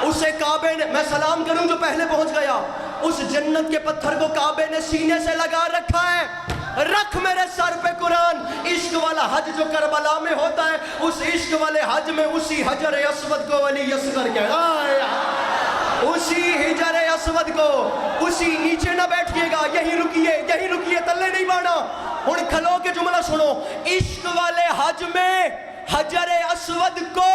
اسے کعبے نے، میں سلام کروں جو پہلے پہنچ گیا، اس جنت کے پتھر کو کعبے نے سینے سے لگا رکھا ہے. رکھ میرے سر پہ قرآن. عشق والا حج جو کربلا میں ہوتا ہے، اس عشق والے حج میں اسی حجر اسود کو ولی اصغر کہا، اسی حجر اسود کو، اسی نیچے نہ بیٹھیے گا، یہی رکیے تلے نہیں بانا. ہن کھلو کے جملہ سنو. عشق والے حج میں حجر اسود کو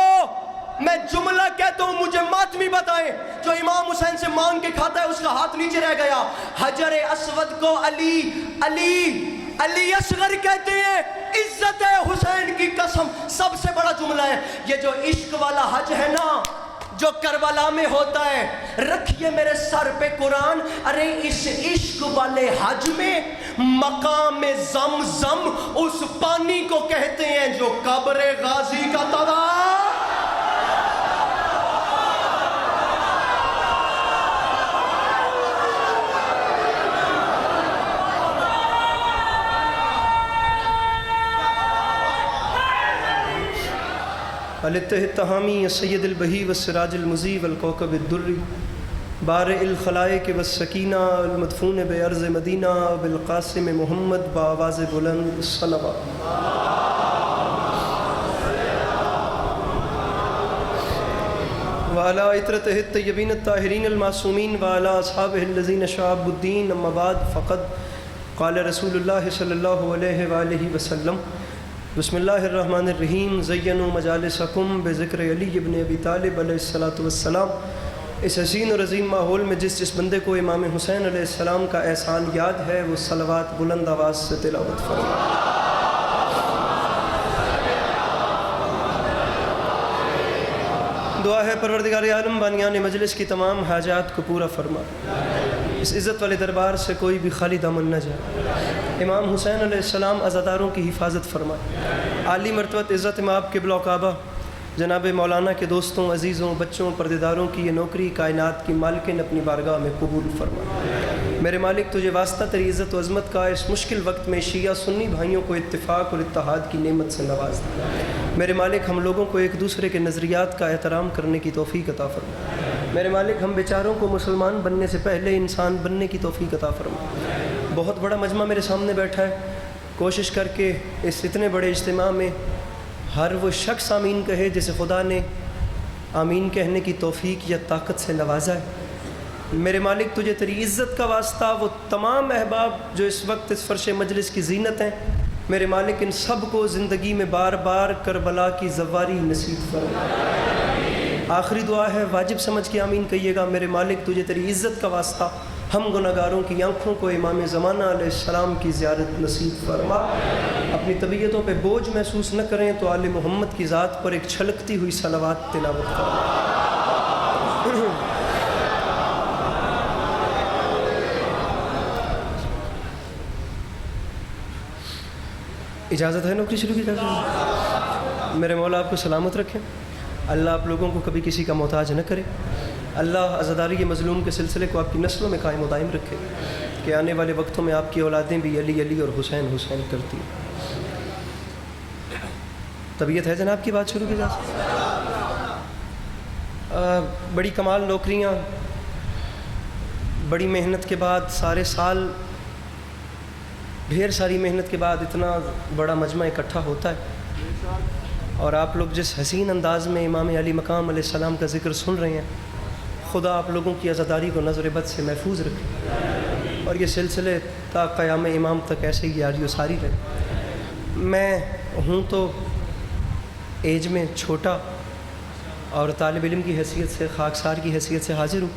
میں جملہ کہتا ہوں، مجھے ماتمی بتائیں جو امام حسین سے مانگ کے کھاتا ہے اس کا ہاتھ نیچے رہ گیا. حجر اسود کو علی اصغر کہتے ہیں. عزت حسین کی قسم سب سے بڑا جملہ ہے یہ جو عشق والا حج ہے نا، جو کربلا میں ہوتا ہے. رکھیے میرے سر پہ قرآن. ارے اس عشق والے حج میں مقام زمزم اس پانی کو کہتے ہیں جو قبر غازی کا تڑا. التهامي السيد البهي والسراج المضيء والكوكب الدري بارئ الخلائق والسكينة المدفون بأرض مدینہ بالقاسم محمد بآواز بلند الصلوات. وعلى عطرته الطيبين الطاهرين المعصومين وعلى أصحابه الذين شعبوا الدين. أما بعد فقد قال رسول الله صلى الله عليه وآله وسلم بسم اللہ الرحمن الرحیم زینوا مجالسکم بذکر علی ابن ابی طالب علیہ الصلاۃ والسلام. اس حسین اور عظیم ماحول میں جس بندے کو امام حسین علیہ السلام کا احسان یاد ہے وہ صلوات بلند آواز سے تلاوت فرمائے. دعا ہے پروردگار عالم بانیان مجلس کی تمام حاجات کو پورا فرما. اس عزت والے دربار سے کوئی بھی خالی دامن نہ جائے. امام حسین علیہ السلام عزاداروں کی حفاظت فرمائے. عالی مرتبت عزت مآب قبلہ و کعبہ جناب مولانا کے دوستوں، عزیزوں، بچوں، پردیداروں کی یہ نوکری کائنات کی مالکن اپنی بارگاہ میں قبول فرمائے. میرے مالک تجھے واسطہ تیری عزت و عظمت کا اس مشکل وقت میں شیعہ سنی بھائیوں کو اتفاق اور اتحاد کی نعمت سے نواز دے. میرے مالک ہم لوگوں کو ایک دوسرے کے نظریات کا احترام کرنے کی توفیق عطا فرما. میرے مالک ہم بیچاروں کو مسلمان بننے سے پہلے انسان بننے کی توفیق عطا فرما. بہت بڑا مجمع میرے سامنے بیٹھا ہے. کوشش کر کے اس اتنے بڑے اجتماع میں ہر وہ شخص آمین کہے جسے خدا نے آمین کہنے کی توفیق یا طاقت سے نوازا ہے. میرے مالک تجھے تیری عزت کا واسطہ وہ تمام احباب جو اس وقت اس فرش مجلس کی زینت ہیں، میرے مالک ان سب کو زندگی میں بار بار کربلا کی زواری نصیب فرما. آخری دعا ہے واجب سمجھ کے آمین کہیے گا. میرے مالک تجھے تیری عزت کا واسطہ ہم گناہگاروں کی آنکھوں کو امام زمانہ علیہ السلام کی زیارت نصیب فرما. اپنی طبیعتوں پہ بوجھ محسوس نہ کریں تو آل محمد کی ذات پر ایک چھلکتی ہوئی صلوات تلاوت فرما. اجازت ہے نوکری شروع کی اجازت ہے؟ میرے مولا آپ کو سلامت رکھیں. اللہ آپ لوگوں کو کبھی کسی کا محتاج نہ کرے. اللہ عزاداری مظلوم کے سلسلے کو آپ کی نسلوں میں قائم و دائم رکھے کہ آنے والے وقتوں میں آپ کی اولادیں بھی علی علی اور حسین حسین کرتی ہیں. طبیعت ہے جناب کی بات شروع کی جا سکتی. بڑی کمال نوکریاں، بڑی محنت کے بعد، سارے سال ڈھیر ساری محنت کے بعد اتنا بڑا مجمع اکٹھا ہوتا ہے اور آپ لوگ جس حسین انداز میں امام علی مقام علیہ السلام کا ذکر سن رہے ہیں، خدا آپ لوگوں کی عزاداری کو نظر بد سے محفوظ رکھے اور یہ سلسلے تا قیام امام تک ایسے ہی جاری و ساری رہے. میں ہوں تو ایج میں چھوٹا اور طالب علم کی حیثیت سے، خاکسار کی حیثیت سے حاضر ہوں.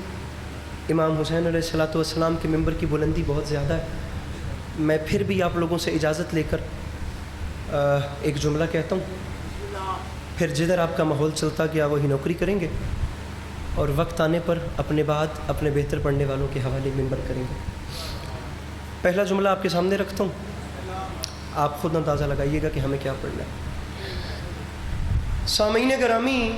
امام حسین علیہ السلام کے ممبر کی بلندی بہت زیادہ ہے. میں پھر بھی آپ لوگوں سے اجازت لے کر ایک جملہ کہتا ہوں، پھر جدھر آپ کا ماحول چلتا گیا وہی نوکری کریں گے اور وقت آنے پر اپنے بعد اپنے بہتر پڑھنے والوں کے حوالے ممبر کریں گے. پہلا جملہ آپ کے سامنے رکھتا ہوں، آپ خود اندازہ لگائیے گا کہ ہمیں کیا پڑھنا ہے. سامعین گرامی،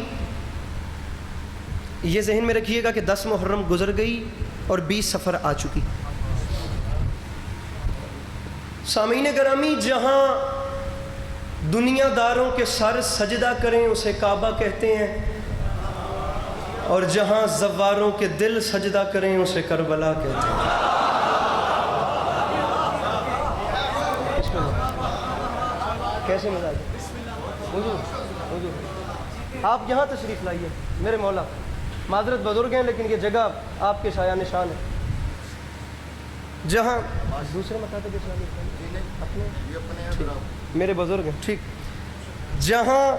یہ ذہن میں رکھیے گا کہ 10 محرم گزر گئی اور 20 صفر آ چکی. سامعین گرامی، جہاں دنیا داروں کے سر سجدہ کریں اسے کعبہ کہتے ہیں، اور جہاں زواروں کے دل سجدہ کریں اسے کربلا کہتے ہیں۔ کیسے مزاج ہے؟ حضور آپ یہاں تشریف لائیے میرے مولا، معذرت بزرگ ہیں لیکن یہ جگہ آپ کے سایہ نشان ہے۔ جہاں دوسرے مکاتب اسلامی اپنے میرے بزرگ ہیں، ٹھیک، جہاں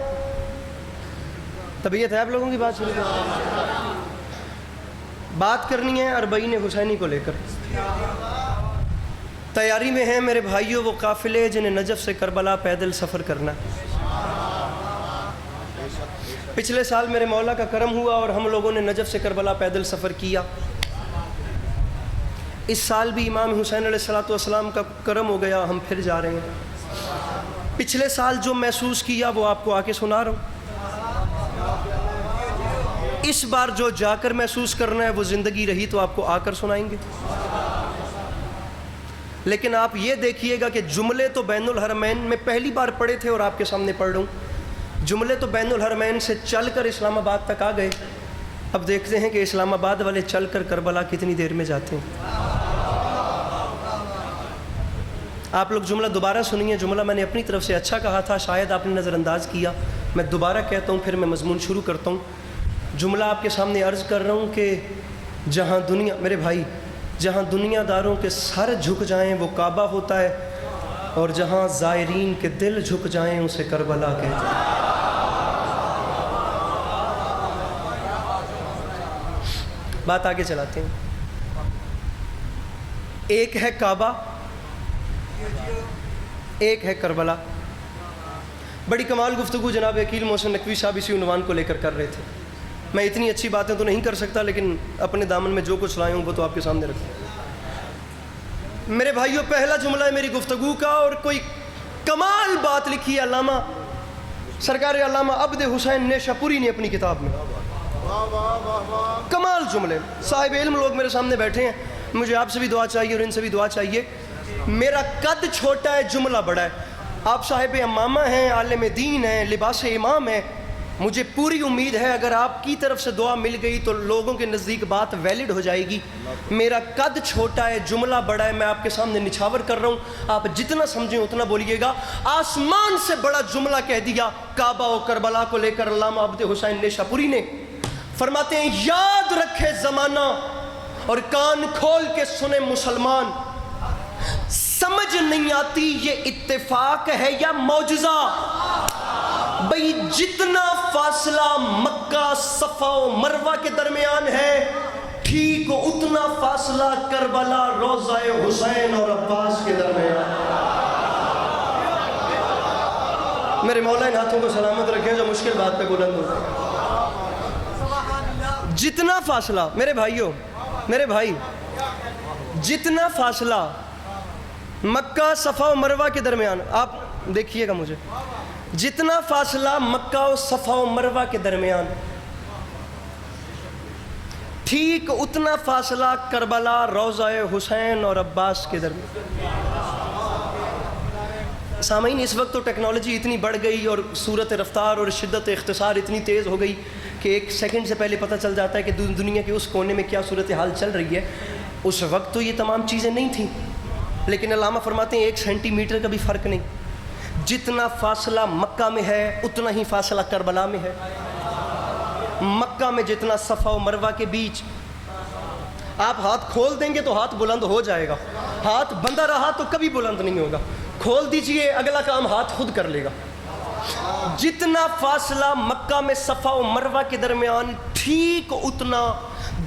طبیعت ہے آپ لوگوں کی بات شروع کریں، بات کرنی ہے اربعین حسینی کو لے کر۔ تیاری میں ہیں میرے بھائیوں وہ قافلے جنہیں نجف سے کربلا پیدل سفر کرنا۔ پچھلے سال میرے مولا کا کرم ہوا اور ہم لوگوں نے نجف سے کربلا پیدل سفر کیا۔ اس سال بھی امام حسین علیہ السلام کا کرم ہو گیا، ہم پھر جا رہے ہیں۔ پچھلے سال جو محسوس کیا وہ آپ کو آ کے سنا رہا ہوں۔ اس بار جو جا کر محسوس کرنا ہے وہ زندگی رہی تو آپ کو آ کر سنائیں گے، لیکن آپ یہ دیکھیے گا کہ جملے تو بین الحرمین میں پہلی بار پڑھے تھے اور آپ کے سامنے پڑھ رہا ہوں۔ جملے تو بین الحرمین سے چل کر اسلام آباد تک آ گئے، اب دیکھتے ہیں کہ اسلام آباد والے چل کر کربلا کتنی دیر میں جاتے ہیں۔ آپ لوگ جملہ دوبارہ سنیے، جملہ میں نے اپنی طرف سے اچھا کہا تھا، شاید آپ نے نظر انداز کیا، میں دوبارہ کہتا ہوں پھر میں مضمون شروع کرتا ہوں۔ جملہ آپ کے سامنے عرض کر رہا ہوں کہ جہاں دنیا، میرے بھائی، جہاں دنیا داروں کے سر جھک جائیں وہ کعبہ ہوتا ہے، اور جہاں زائرین کے دل جھک جائیں اسے کربلا کہتے ہیں۔ بات آگے چلاتے ہیں۔ ایک ہے کعبہ، ایک ہے کربلا۔ بڑی کمال گفتگو جناب عقیل محسن نقوی صاحب اسی عنوان کو لے کر رہے تھے۔ میں اتنی اچھی باتیں تو نہیں کر سکتا لیکن اپنے دامن میں جو کچھ لائے ہوں وہ تو آپ کے سامنے رکھوں۔ میرے بھائیوں، پہلا جملہ ہے میری گفتگو کا اور کوئی کمال بات لکھی ہے علامہ سرکار علامہ عبد حسین نیشاپوری نے اپنی کتاب میں۔ کمال جملے، صاحب علم لوگ میرے سامنے بیٹھے ہیں، مجھے آپ سے بھی دعا چاہیے اور ان سے بھی دعا چاہیے۔ میرا قد چھوٹا ہے، جملہ بڑا ہے۔ آپ صاحب امامہ ہیں، عالم دین ہیں، لباس امام ہیں، مجھے پوری امید ہے اگر آپ کی طرف سے دعا مل گئی تو لوگوں کے نزدیک بات ویلڈ ہو جائے گی۔ میرا قد چھوٹا ہے، جملہ بڑا ہے، میں آپ کے سامنے نچھاور کر رہا ہوں، آپ جتنا سمجھیں اتنا بولیے گا۔ آسمان سے بڑا جملہ کہہ دیا کعبہ و کربلا کو لے کر علامہ عبد حسین نیشاپوری نے۔ فرماتے ہیں یاد رکھے زمانہ اور کان کھول کے سنے مسلمان، سمجھ نہیں آتی یہ اتفاق ہے یا معجزہ۔ بھئی جتنا فاصلہ مکہ صفا و مروہ کے درمیان ہے، ٹھیک اتنا فاصلہ کربلا روضہ حسین اور عباس کے درمیان۔ میرے مولا ان ہاتھوں کو سلامت رکھیں جو مشکل بات پہ بلند ہوتے ہیں۔ جتنا فاصلہ، میرے بھائیوں، میرے بھائی، جتنا فاصلہ مکہ صفا و مروہ کے درمیان، آپ دیکھیے گا مجھے، جتنا فاصلہ مکہ و صفا و مروہ کے درمیان، ٹھیک اتنا فاصلہ کربلا روضہ حسین اور عباس کے درمیان۔ سامعین، اس وقت تو ٹیکنالوجی اتنی بڑھ گئی اور صورت رفتار اور شدت اختصار اتنی تیز ہو گئی کہ ایک سیکنڈ سے پہلے پتہ چل جاتا ہے کہ دنیا کے اس کونے میں کیا صورتحال چل رہی ہے۔ اس وقت تو یہ تمام چیزیں نہیں تھیں، لیکن علامہ فرماتے ہیں 1 سینٹی میٹر کا بھی فرق نہیں۔ جتنا فاصلہ مکہ میں ہے اتنا ہی فاصلہ کربلا میں ہے۔ مکہ میں جتنا صفا و مروہ کے بیچ، آپ ہاتھ کھول دیں گے تو ہاتھ بلند ہو جائے گا، ہاتھ بندہ رہا تو کبھی بلند نہیں ہوگا۔ کھول دیجئے، اگلا کام ہاتھ خود کر لے گا۔ جتنا فاصلہ مکہ میں صفا و مروہ کے درمیان، ٹھیک اتنا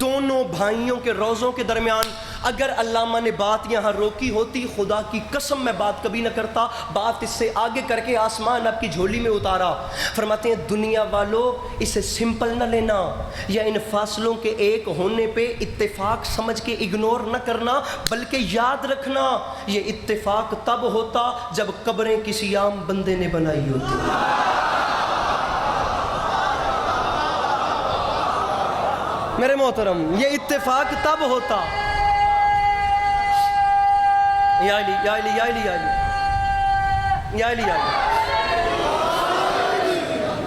دونوں بھائیوں کے روضوں کے درمیان۔ اگر علامہ نے بات یہاں روکی ہوتی، خدا کی قسم میں بات کبھی نہ کرتا، بات اس سے آگے کر کے آسمان آپ کی جھولی میں اتارا۔ فرماتے ہیں دنیا والوں اسے سمپل نہ لینا، یا ان فاصلوں کے ایک ہونے پہ اتفاق سمجھ کے اگنور نہ کرنا، بلکہ یاد رکھنا یہ اتفاق تب ہوتا جب قبریں کسی عام بندے نے بنائی ہوتی۔ میرے محترم، یہ اتفاق تب ہوتا، یا علی یا علی یا علی یا علی یا علی یا علی،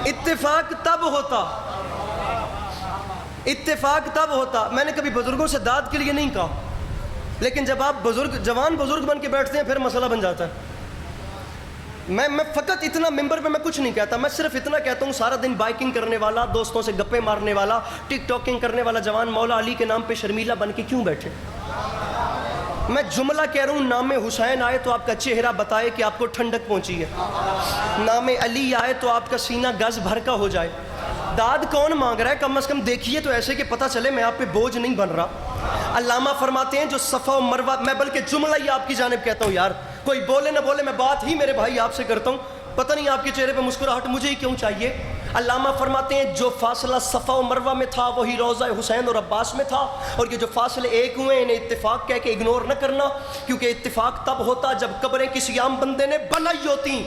اتفاق تب ہوتا اتفاق تب ہوتا، میں نے کبھی بزرگوں سے داد کے لیے نہیں کہا، لیکن جب آپ جوان بزرگ بن کے بیٹھتے ہیں پھر مسئلہ بن جاتا ہے۔ میں فقط اتنا ممبر پہ میں کچھ نہیں کہتا، میں صرف اتنا کہتا ہوں سارا دن بائکنگ کرنے والا، دوستوں سے گپے مارنے والا، ٹک ٹاکنگ کرنے والا جوان مولا علی کے نام پہ شرمیلا بن کے کیوں بیٹھے؟ میں جملہ کہہ رہا ہوں، نام حسین آئے تو آپ کا چہرہ بتائے کہ آپ کو ٹھنڈک پہنچی ہے، نام علی آئے تو آپ کا سینہ گز بھر کا ہو جائے۔ داد کون مانگ رہا ہے؟ کم از کم دیکھیے تو ایسے کہ پتہ چلے میں آپ پہ بوجھ نہیں بن رہا۔ علامہ فرماتے ہیں جو صفا و مروہ، میں بلکہ جملہ ہی آپ کی جانب کہتا ہوں، یار کوئی بولے نہ بولے میں بات ہی میرے بھائی آپ سے کرتا ہوں، پتہ نہیں آپ کے چہرے پہ مسکراہٹ مجھے ہی کیوں چاہیے۔ علامہ فرماتے ہیں جو فاصلہ صفا و مروہ میں تھا وہی روضہ حسین اور عباس میں تھا، اور یہ جو فاصلے ایک ہوئے انہیں اتفاق کہہ کے اگنور نہ کرنا، کیونکہ اتفاق تب ہوتا جب قبریں کسی عام بندے نے بنائی ہوتی۔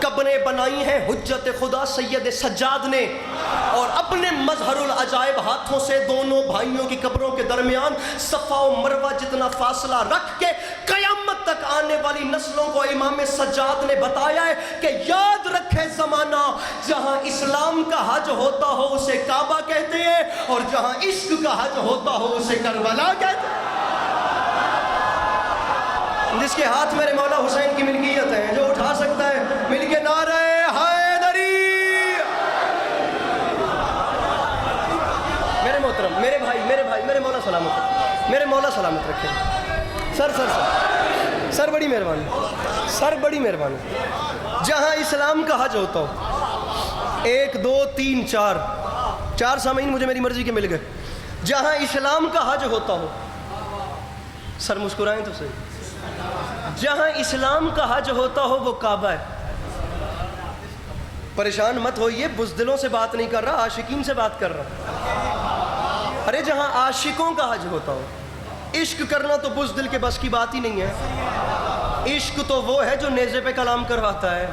قبریں بنائی ہیں حجت خدا سید سجاد نے، اور اپنے مظہر العجائب ہاتھوں سے دونوں بھائیوں کی قبروں کے درمیان صفا و مروہ جتنا فاصلہ رکھ کے قیامت تک آنے والی نسلوں کو امام سجاد نے بتایا ہے کہ یاد رکھے زمانہ، جہاں اسلام کا حج ہوتا ہو اسے کعبہ کہتے ہیں، اور جہاں عشق کا حج ہوتا ہو اسے کربلا کہتے ہیں۔ جس کے ہاتھ میرے مولا حسین کی ملکیت ہے، جو اٹھا سکتا ہے مل کے نعرہ حیدری۔ میرے محترم، میرے بھائی، میرے مولا سلامت رکھے، میرے مولا سلامت رکھے۔ سر بڑی مہربانی، سر بڑی مہربانی۔ جہاں اسلام کا حج ہوتا ہو، 1 2 3 4 سامعین مجھے میری مرضی کے مل گئے، جہاں اسلام کا حج ہوتا ہو، سر مسکرائیں تو صحیح، جہاں اسلام کا حج ہوتا ہو وہ کعبہ ہے۔ پریشان مت ہوئیے، بزدلوں سے بات نہیں کر رہا، عاشقین سے بات کر رہا۔ ارے جہاں عاشقوں کا حج ہوتا ہو، عشق کرنا تو بزدل کے بس کی بات ہی نہیں ہے، عشق تو وہ ہے جو نیزے پہ کلام کرواتا ہے۔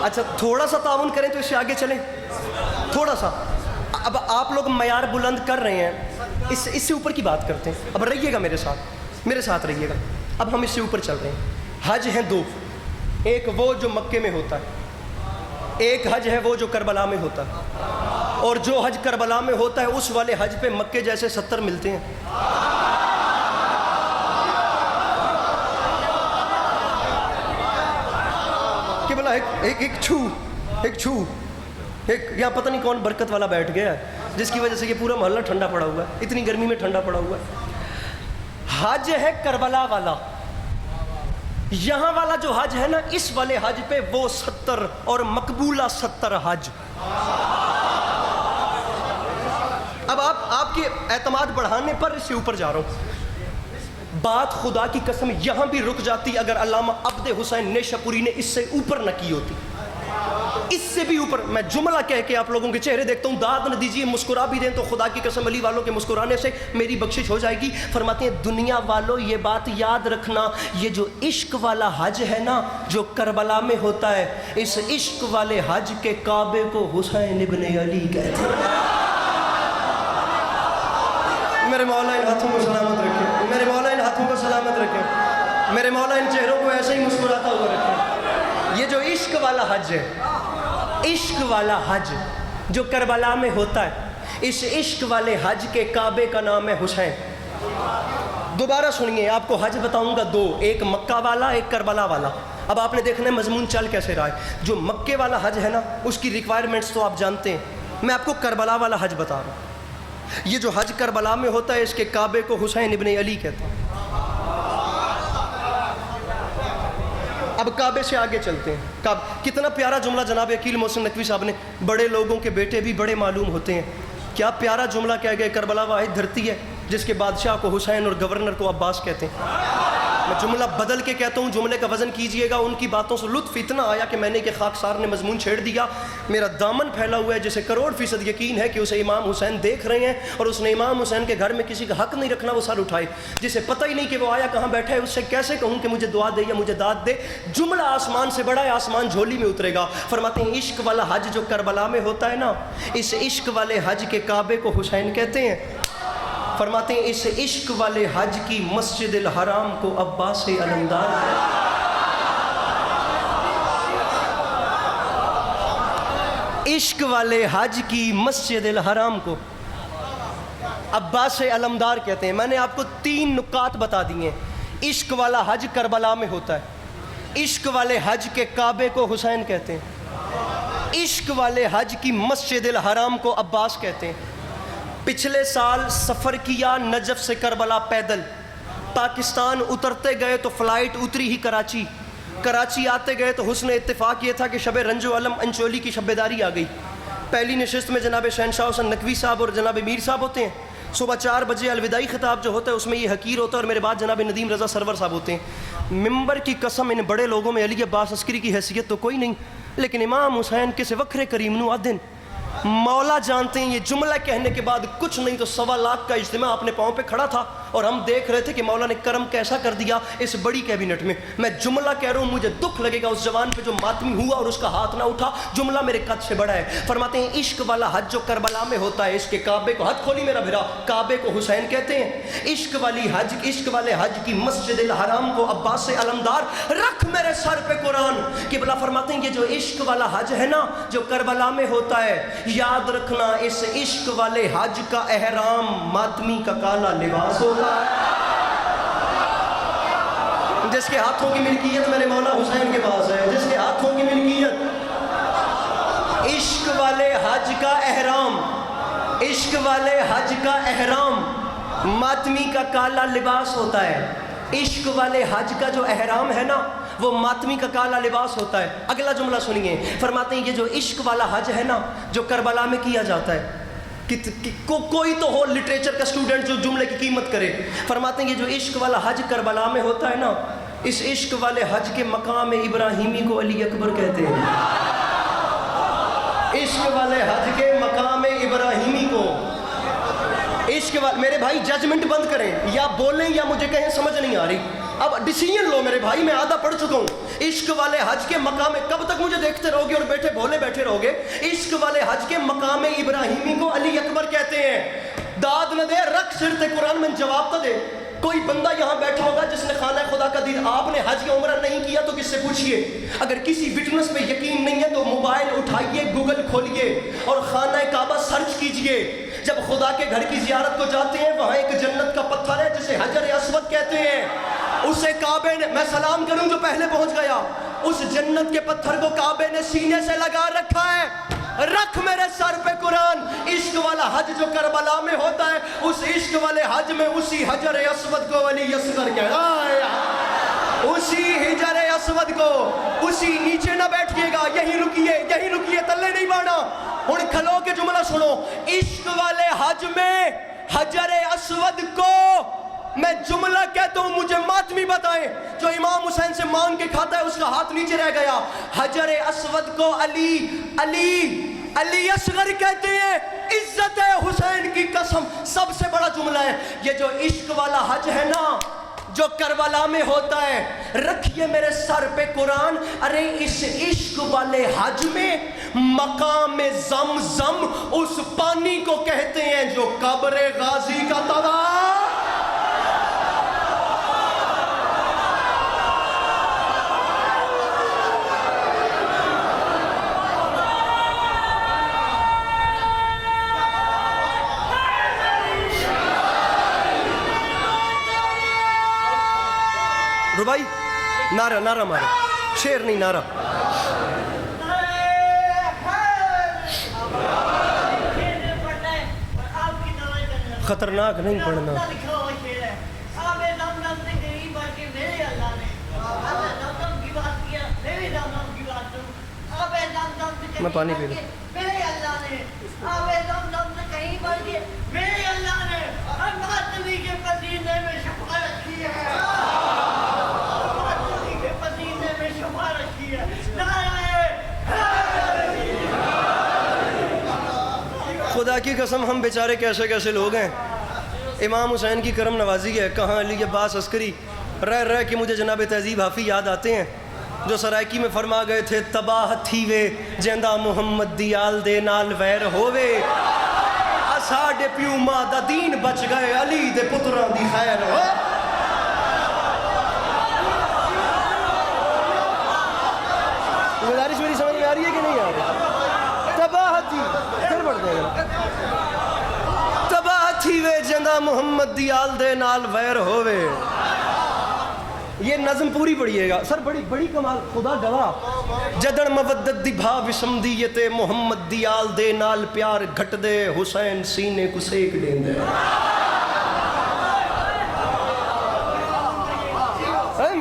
اچھا تھوڑا سا تعاون کریں تو اس سے آگے چلیں، تھوڑا سا۔ اب آپ لوگ معیار بلند کر رہے ہیں، اس سے اوپر کی بات کرتے ہیں۔ اب رہیے گا میرے ساتھ رہیے گا۔ اب ہم اس سے اوپر چل رہے ہیں۔ حج ہیں 2، ایک وہ جو مکے میں ہوتا ہے، ایک حج ہے وہ جو کربلا میں ہوتا ہے، اور جو حج کربلا میں ہوتا ہے اس والے حج پہ مکے جیسے 70 ملتے ہیں۔ کہ بلا ایک یہاں پتہ نہیں کون برکت والا بیٹھ گیا ہے جس کی وجہ سے یہ پورا محلہ ٹھنڈا پڑا ہوا ہے، اتنی گرمی میں ٹھنڈا پڑا ہوا ہے۔ حج ہے کربلا والا، یہاں والا جو حج ہے نا، اس والے حج پہ وہ 70 اور مقبولہ 70 حج۔ اب آپ کے اعتماد بڑھانے پر اس سے اوپر جا رہا ہوں۔ بات خدا کی قسم یہاں بھی رک جاتی اگر علامہ عبد حسین نیشاپوری نے اس سے اوپر نہ کی ہوتی، اس سے بھی اوپر۔ میں جملہ کہہ کے آپ لوگوں کے چہرے دیکھتا ہوں، داد نہ دیجیے، مسکرا بھی دیں تو خدا کی قسم علی والوں کے مسکرانے سے میری بخشش ہو جائے گی۔ فرماتے ہیں دنیا والوں یہ بات یاد رکھنا، یہ جو عشق والا حج ہے نا جو کربلا میں ہوتا ہے، اس عشق والے حج کے کعبے کو حسین ابن علی کہتے ہیں۔ میرے مولا ان ہاتھوں کو سلامت رکھے، میرے مولا ان ہاتھوں کو سلامت رکھے، میرے مولا ان چہروں کو ایسے ہی مسکراتا ہوا رکھے۔ یہ جو عشق والا حج ہے، عشق والا حج جو کربلا میں ہوتا ہے، اس عشق والے حج کے کعبے کا نام ہے حسین۔ دوبارہ سنیے، آپ کو حج بتاؤں گا 2، ایک مکہ والا، ایک کربلا والا۔ اب آپ نے دیکھنا ہے مضمون چل کیسے رہا ہے۔ جو مکے والا حج ہے نا اس کی ریکوائرمنٹس تو آپ جانتے ہیں، میں آپ کو کربلا والا حج بتا رہا ہوں۔ یہ جو حج کربلا میں ہوتا ہے اس کے کعبے کو حسین ابن علی کہتے ہیں۔ اب کعبے سے آگے چلتے ہیں۔ کتنا پیارا جملہ جناب عقیل محسن نقوی صاحب نے، بڑے لوگوں کے بیٹے بھی بڑے معلوم ہوتے ہیں۔ کیا پیارا جملہ کہہ گئے، کربلا واحد دھرتی ہے جس کے بادشاہ کو حسین اور گورنر کو عباس کہتے ہیں۔ میں جملہ بدل کے کہتا ہوں، جملے کا وزن کیجئے گا۔ ان کی باتوں سے لطف اتنا آیا کہ میں نے کہ خاکسار نے مضمون چھیڑ دیا۔ میرا دامن پھیلا ہوا ہے جسے کروڑ فیصد یقین ہے کہ اسے امام حسین دیکھ رہے ہیں، اور اس نے امام حسین کے گھر میں کسی کا حق نہیں رکھنا وہ سر اٹھائے۔ جسے پتہ ہی نہیں کہ وہ آیا کہاں بیٹھا ہے، اس سے کیسے کہوں کہ مجھے دعا دے یا مجھے داد دے۔ جملہ آسمان سے بڑا ہے، آسمان جھولی میں اترے گا۔ فرماتے ہیں عشق والا حج جو کربلا میں ہوتا ہے نا، اس عشق والے حج کے کعبے کو حسین کہتے ہیں۔ فرماتے ہیں اس عشق والے حج کی مسجد الحرام کو عباس علمدار عشق والے حج کی مسجد الحرام کو عباس علمدار کہتے ہیں. میں نے آپ کو 3 نکات بتا دیے. عشق والا حج کربلا میں ہوتا ہے. عشق والے حج کے کعبے کو حسین کہتے ہیں. عشق والے حج کی مسجد الحرام کو عباس کہتے ہیں. پچھلے سال سفر کیا نجف سے کربلا پیدل. پاکستان اترتے گئے تو فلائٹ اتری ہی کراچی آتے گئے تو حسن اتفاق یہ تھا کہ شب رنج و علم انچولی کی شب بیداری آ گئی. پہلی نشست میں جناب شہنشاہ حسن نقوی صاحب اور جناب میر صاحب ہوتے ہیں. صبح 4 بجے الوداعی خطاب جو ہوتا ہے اس میں یہ حقیر ہوتا ہے اور میرے بعد جناب ندیم رضا سرور صاحب ہوتے ہیں. ممبر کی قسم ان بڑے لوگوں میں علی عباس عسکری کی حیثیت تو کوئی نہیں, لیکن امام حسین کسے وکھرے کریم نو آدن. مولا جانتے ہیں یہ جملہ کہنے کے بعد کچھ نہیں تو 1.25 لاکھ کا اجتماع اپنے پاؤں پہ کھڑا تھا اور ہم دیکھ رہے تھے کہ مولا نے کرم کیسا کر دیا اس بڑی کیبنٹ میں. میں جملہ کہہ رہا ہوں, مجھے دکھ لگے گا اس جوان پہ جو ماتمی ہوا اور اس کا ہاتھ نہ اٹھا. جملہ میرے قد سے بڑا ہے. فرماتے ہیں عشق والا حج جو کربلا میں ہوتا ہے, اس کے کعبے کو, ہاتھ کھولی میرا بھرا, کعبے کو حسین کہتے ہیں. عشق والے حج کی مسجد الحرام کو عباس علمدار. رکھ میرے سر پہ قرآن. قبلہ فرماتے ہیں یہ جو عشق والا حج ہے نا جو کربلا میں ہوتا ہے, یاد رکھنا اس عشق والے حج کا احرام ماتمی کا کالا لباس ہوتا ہے. جس کے ہاتھوں کی ملکیت میرے مولا حسین کے پاس ہے, جس کے ہاتھوں کی ملکیت. عشق والے حج کا احرام, عشق والے حج کا احرام ماتمی کا کالا لباس ہوتا ہے. عشق والے حج کا جو احرام ہے نا وہ ماتمی کا کالا لباس ہوتا ہے. اگلا جملہ سنیے. فرماتے ہیں یہ جو عشق والا حج ہے نا جو کربلا میں کیا جاتا ہے, کوئی تو ہو لٹریچر کا سٹوڈنٹ جو جملے کی قیمت کرے. فرماتے ہیں یہ جو عشق والا حج کربلا میں ہوتا ہے نا, اس عشق والے حج کے مقام ابراہیمی کو علی اکبر کہتے ہیں. عشق والے حج کے مقام ابراہیمی کو عشق والے. میرے بھائی ججمنٹ بند کریں, یا بولیں یا مجھے کہیں سمجھ نہیں آ رہی. اب ڈیسیجن لو میرے بھائی, میں آدھا پڑھ چکا ہوں. عشق والے حج کے مقام, کب تک مجھے دیکھتے رہو گے اور بیٹھے بھولے بیٹھے رہو گے. عشق والے حج کے مقام ابراہیمی کو علی اکبر کہتے ہیں. داد نہ دے, رکھ سرتے قرآن میں جواب تو دے. کوئی بندہ یہاں بیٹھا ہوگا جس نے خانہ خدا کا دین, آپ نے حج یا عمرہ نہیں کیا تو کس سے پوچھئے. اگر کسی وٹنس پہ یقین نہیں ہے تو موبائل اٹھائیے, گوگل کھولیے اور خانہ کعبہ سرچ کیجئے. جب خدا کے گھر کی زیارت کو جاتے ہیں وہاں ایک جنت کا پتھر ہے جسے حجر اسود کہتے ہیں. اسے کعبے نے, میں سلام کروں جو پہلے پہنچ گیا, اس جنت کے پتھر کو کعبے نے سینے سے لگا رکھا ہے. رکھ میرے سر پہ قرآن. عشق والا حج جو کربلا میں ہوتا ہے, اس عشق والے حج میں اسی حجر اسود کو ولی اصغر کہتا ہے. اسی حجر اسود کو, اسی نیچے نہ بیٹھیے گا, یہی رکیے, تلے نہیں بانا. ہن کھلو کے جملہ سنو. عشق والے حج میں حجر اسود کو میں جملہ کہتا ہوں, مجھے ماتمی بتائیں جو امام حسین سے مانگ کے کھاتا ہے اس کا ہاتھ نیچے رہ گیا. حجر اسود کو علی اصغر کہتے ہیں. عزت حسین کی قسم سب سے بڑا جملہ ہے. یہ جو عشق والا حج ہے نا جو کربلا میں ہوتا ہے, رکھیے میرے سر پہ قرآن. ارے اس عشق والے حج میں مقام زمزم اس پانی کو کہتے ہیں جو قبر غازی کا طواف. ربائی نعرہ مارا, شیر نہیں نعرہ. خطرناک نہیں پڑھنا. میں پانی پی لوں. خدا کی قسم ہم بیچارے کیسے لوگ ہیں. امام حسین کی کرم نوازی ہے. کہاں علی عباس عسکری رہ کے مجھے جناب تہذیب حافظ یاد آتے ہیں جو سرائکی میں فرما گئے تھے, تباہ تھیوے جیندہ محمد دیال دے نال ویر ہووے, ساڈے پیو ماں دا دین بچ گئے علی دے پتراں دی خیر ہو. گزارش میری سمجھ میں آ رہی ہے کہ نہیں آ رہی؟ تباہ جیندا محمد دی آل دے نال ویر ہووے. یہ نظم پوری پڑھیے گا سر, بڑی بڑی کمال, خدا گواہ. جدن مودت دی بھا وشم دیتے محمد دی آل دے نال پیار گھٹ دے, حسین سینے کو سیک دین دے.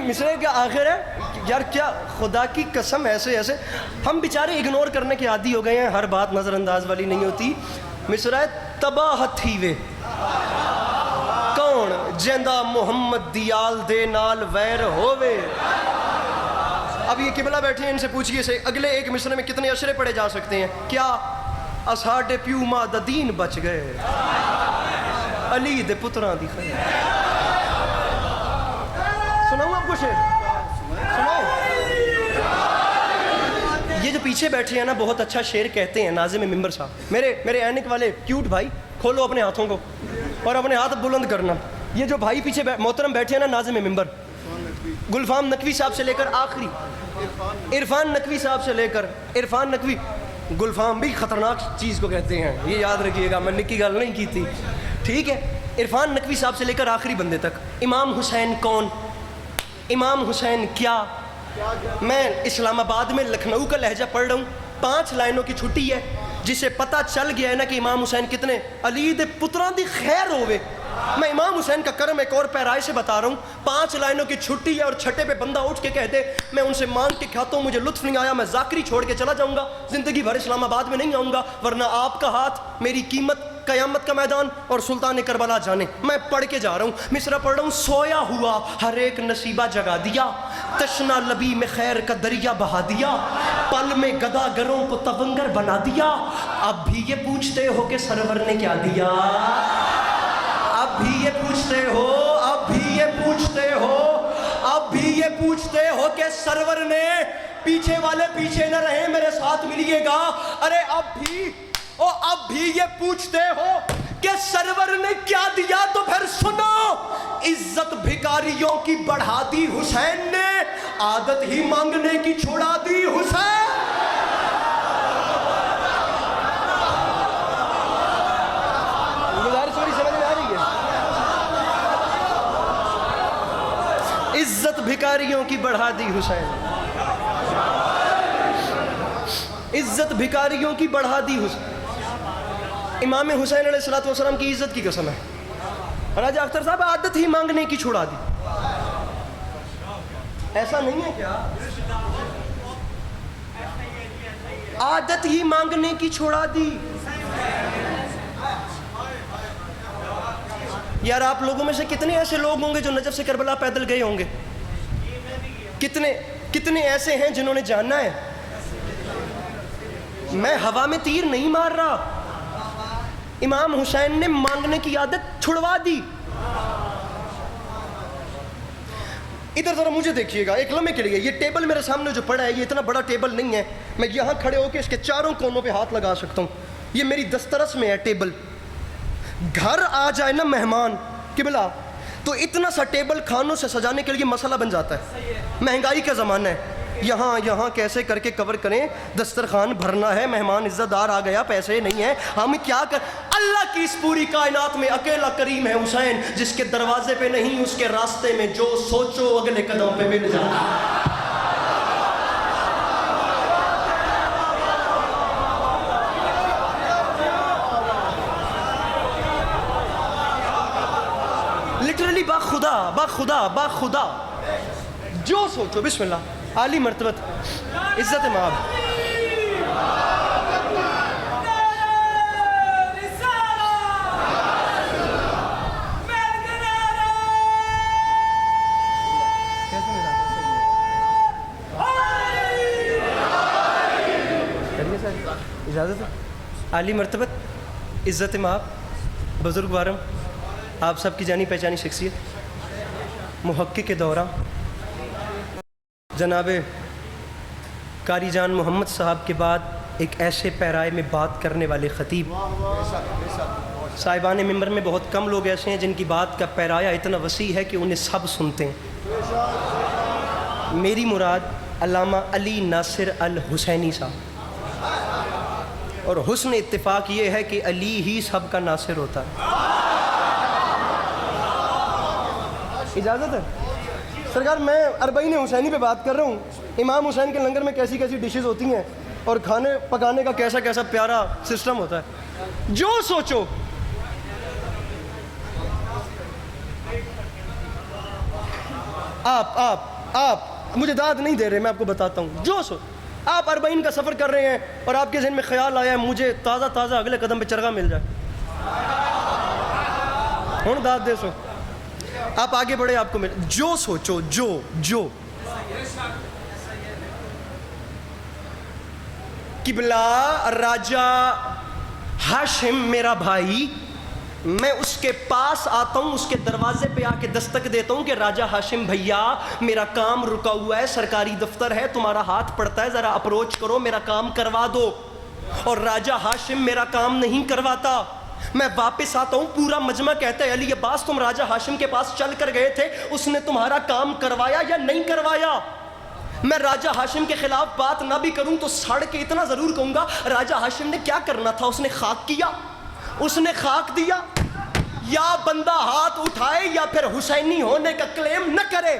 مصرے کا آخر ہے یار, کیا خدا کی قسم, ایسے ایسے ہم بیچارے اگنور کرنے کے عادی ہو گئے ہیں, ہر بات نظر انداز والی نہیں ہوتی. مصرا تباہ تھی وے کون جیندا محمد دی آل دے نال ویر ہووے. اب یہ قبلہ بیٹھے ہیں, ان سے پوچھئے سے اگلے ایک مصرے میں کتنے اشرے پڑھے جا سکتے ہیں؟ کیا اساڈے پیو ماں دا دین بچ گئے, علی دے پتراں دی خیر. سناؤں آپ کو شعر؟ سناؤں. یہ جو پیچھے بیٹھے ہیں نا بہت اچھا شعر کہتے ہیں ناظم ممبر صاحب. میرے اینک والے کیوٹ بھائی, کھولو اپنے ہاتھوں کو اور اپنے ہاتھ بلند کرنا. یہ جو بھائی پیچھے محترم بیٹھے ہیں نا ناظم ممبر, گلفام نقوی صاحب سے لے کر آخری عرفان نقوی صاحب سے لے کر عرفان نقوی, گلفام بھی خطرناک چیز کو کہتے ہیں, یہ یاد رکھیے گا, میں نکی گل نہیں کی تھی, ٹھیک ہے. عرفان نقوی صاحب سے لے کر آخری بندے تک, امام حسین کون, امام حسین کیا. میں اسلام آباد میں لکھنؤ کا لہجہ پڑھ رہا ہوں, 5 لائنوں کی چھٹی ہے, جسے پتہ چل گیا ہے نا کہ امام حسین کتنے, علی دے پتران دی خیر ہوئے. میں امام حسین کا کرم ایک اور پیرائے سے بتا رہا ہوں, 5 لائنوں کی چھٹی ہے اور چھٹے پہ بندہ اٹھ کے کہہ دے میں ان سے مانگ کے کھاتا ہوں, مجھے لطف نہیں آیا, میں ذاکری چھوڑ کے چلا جاؤں گا, زندگی بھر اسلام آباد میں نہیں آؤں گا, ورنہ آپ کا ہاتھ میری قیمت قیامت کا میدان اور سلطان کربلا جانے. میں پڑھ کے جا رہا ہوں, مصرع پڑھ رہا ہوں. سویا ہوا ہر ایک نصیبہ جگا دیا, تشنا لبی میں خیر کا دریا بہا دیا, پل میں گدا گروں کو تبنگر بنا دیا. اب بھی یہ پوچھتے ہو کہ سرور نے کیا دیا, اب بھی یہ پوچھتے ہو, اب بھی یہ پوچھتے ہو, اب بھی یہ پوچھتے ہو کہ سرور نے, پیچھے والے پیچھے نہ رہے میرے ساتھ ملیے گا. ارے اب بھی یہ پوچھتے ہو کہ سرور نے کیا دیا, تو پھر سنو, عزت بھکاریوں کی بڑھا دی حسین نے, عادت ہی مانگنے کی چھوڑا دی حسین. عزت بھکاریوں کی بڑھا دی حسین, عزت بھکاریوں کی بڑھا دی حسین. امام حسین علیہ السلام کی عزت کی قسم ہے. راجہ اختر صاحب عادت ہی مانگنے کی چھوڑا دی, ایسا نہیں ہے کیا؟ عادت ہی مانگنے کی چھوڑا دی. یار آپ لوگوں میں سے کتنے ایسے لوگ ہوں گے جو نجف سے کربلا پیدل گئے ہوں گے؟ کتنے ایسے ہیں جنہوں نے جاننا ہے؟ میں ہوا میں تیر نہیں مار رہا, امام حسین نے مانگنے کی عادت چھڑوا دی. ادھر ذرا مجھے دیکھیے گا ایک لمحے کے لیے. یہ ٹیبل میرے سامنے جو پڑا ہے یہ اتنا بڑا ٹیبل نہیں ہے, میں یہاں کھڑے ہو کے اس کے چاروں کونوں پہ ہاتھ لگا سکتا ہوں. یہ میری دسترس میں ہے ٹیبل. گھر آ جائے نا مہمان قبلہ, تو اتنا سا ٹیبل کھانوں سے سجانے کے لیے مسئلہ بن جاتا ہے. مہنگائی کا زمانہ ہے, یہاں کیسے کر کے کور کریں, دسترخوان بھرنا ہے, مہمان عزت دار آ گیا, پیسے نہیں ہیں, ہم کیا کر. اللہ کی اس پوری کائنات میں اکیلا کریم ہے حسین, جس کے دروازے پہ نہیں اس کے راستے میں جو سوچو اگلے قدم پہ مل جاتا. لٹرلی باخدا جو سوچو. بسم اللہ, عالی مرتبت عزت مآب. اجازت ہے. عالی مرتبت عزت مآب, بزرگ وارم, آپ سب کی جانی پہچانی شخصیت, محقق دورہ جناب قاری جان محمد صاحب کے بعد ایک ایسے پیرائے میں بات کرنے والے خطیب. صاحبان ممبر میں بہت کم لوگ ایسے ہیں جن کی بات کا پیرایہ اتنا وسیع ہے کہ انہیں سب سنتے ہیں. میری مراد علامہ علی ناصر الحسینی صاحب, اور حسن اتفاق یہ ہے کہ علی ہی سب کا ناصر ہوتا ہے. اجازت ہے سرکار؟ میں اربعین حسینی پہ بات کر رہا ہوں. امام حسین کے لنگر میں کیسی کیسی ڈشز ہوتی ہیں اور کھانے پکانے کا کیسا کیسا پیارا سسٹم ہوتا ہے. جو سوچو. آپ مجھے داد نہیں دے رہے، میں آپ کو بتاتا ہوں. جو آپ اربعین کا سفر کر رہے ہیں اور آپ کے ذہن میں خیال آیا ہے مجھے تازہ تازہ اگلے قدم پہ چرگا مل جائے، ہوں داد دے سو. آپ آگے بڑھے، آپ کو مل. جو سوچو. جو قبلہ راجہ ہاشم میرا بھائی، میں اس کے پاس آتا ہوں، اس کے دروازے پہ آ کے دستک دیتا ہوں کہ راجہ ہاشم بھیا میرا کام رکا ہوا ہے، سرکاری دفتر ہے، تمہارا ہاتھ پڑتا ہے، ذرا اپروچ کرو، میرا کام کروا دو. اور راجہ ہاشم میرا کام نہیں کرواتا. میں واپس آتا ہوں، پورا مجمع کہتا ہے علی عباس تم راجہ ہاشم کے پاس چل کر گئے تھے، اس نے تمہارا کام کروایا یا نہیں کروایا؟ میں راجہ ہاشم کے خلاف بات نہ بھی کروں تو سڑ کے اتنا ضرور کہوں گا راجہ ہاشم نے کیا کرنا تھا، اس نے خاک کیا، اس نے خاک دیا. یا بندہ ہاتھ اٹھائے یا پھر حسینی ہونے کا کلیم نہ کرے.